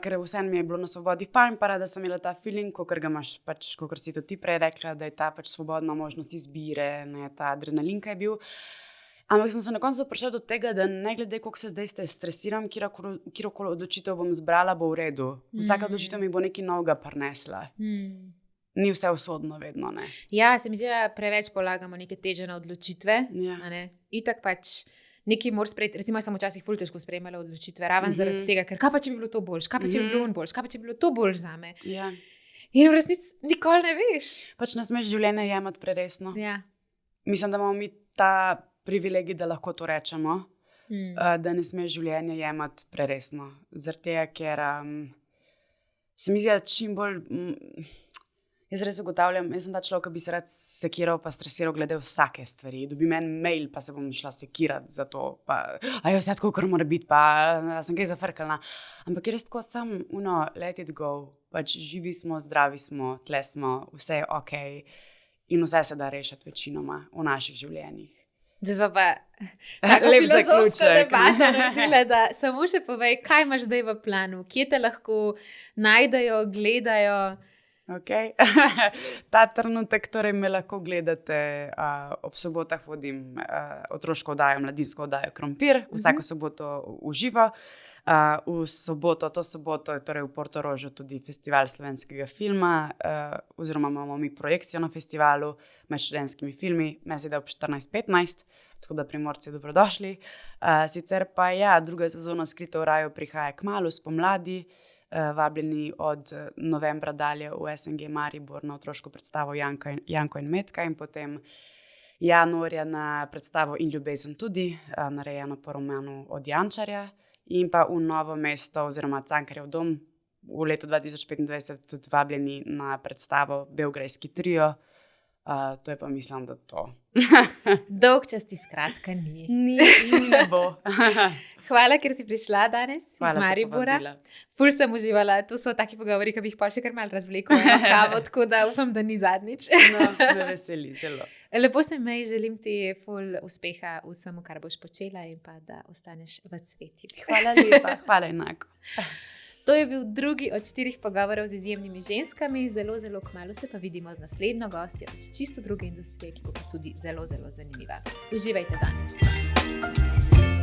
ker vsem mi je bilo na svobodi fajn, pa rada sem imela ta feeling, kakor ga imaš, kakor si to ti prej rekla, da je ta svobodna možnost izbire, ta adrenalin, kaj je bil. Ampak sem se na koncu prišla do tega, da ne glede, koliko se zdaj stresiram, kjerokoli odločitev bom zbrala, bo v redu. Vsaka odločitev mi bo nekaj novega prinesla. Ni vse usodno vedno, ne. Ja, se mi zdi, da preveč polagamo neke teže na odločitve. Itak nekaj moraš sprejeti. Recimo, jaz sem včasih ful težko sprejemala odločitve, raven zaradi tega, ker kaj pa če bi bilo to boljš, kaj pa če bi bilo on boljš, kaj pa če bi bilo to boljš zame. In v resnici nikoli ne veš. Ne smeš življenje jemati preresno. Mislim, da imamo mi ta privilegij, da lahko to rečemo, da ne smeš življenje jemati preresno. Zaradi tega, ker se mi zdi, da čim bolj jaz res ugotavljam, jaz sem ta človek, ki bi se rad sekiral pa stresiral glede vsake stvari. Dobim en mail, pa se bom šla sekirati za to, pa je vse tako, kar mora biti, pa sem kaj zafrkalna. Ampak je res tako, let it go. Živi smo, zdravi smo, tle smo, vse je okej. In vse se da rešiti večinoma v naših življenjih. Zdaj smo pa tako filozofsko debato naredile, da samo še povej, kaj imaš zdaj v planu, kje te lahko najdejo, gledajo. Ta trenutek torej me lahko gledate, ob sobotah vodim otroško oddajo, mladinsko oddajo Krompir, vsako soboto v živo. To soboto je torej v Portorožu tudi festival slovenskega filma, oziroma imamo mi projekcijo na festivalu med študentskimi filmi, meni se da ob 14:15, tako da Primorci dobrodošli. Sicer pa druga sezona Skrito v raju prihaja kmalu, spomladi, vabljeni od novembra dalje v SNG Maribor na otroško predstavo Janko in Metka in potem januarja na predstavo In ljubezen tudi, narejeno po romanu od Jančarja. In pa v Novo mesto oziroma Cankarjev dom v letu 2025 tudi vabljeni na predstavo Beograjski trio. To je pa mislim, da to. Dolg čas ti skratka ni. Ni ne bo. Hvala, ker si prišla danes iz Maribora. Ful sem uživala, to so taki pogovori, ki bi jih pa še kar malo razvlekla na kavo, tako da upam, da ni zadnjič. Me veseli, zelo. Lepo se mi, želim ti ful uspeha vsemu, kar boš počela in pa da ostaneš v cvetju. Hvala lepa, hvala enako. To je bil drugi od 4 pogovorov z izjemnimi ženskami. Zelo, zelo kmalu se pa vidimo z naslednjo gostjo iz čisto druge industrije, ki bo pa tudi zelo, zelo zanimiva. Uživajte dan!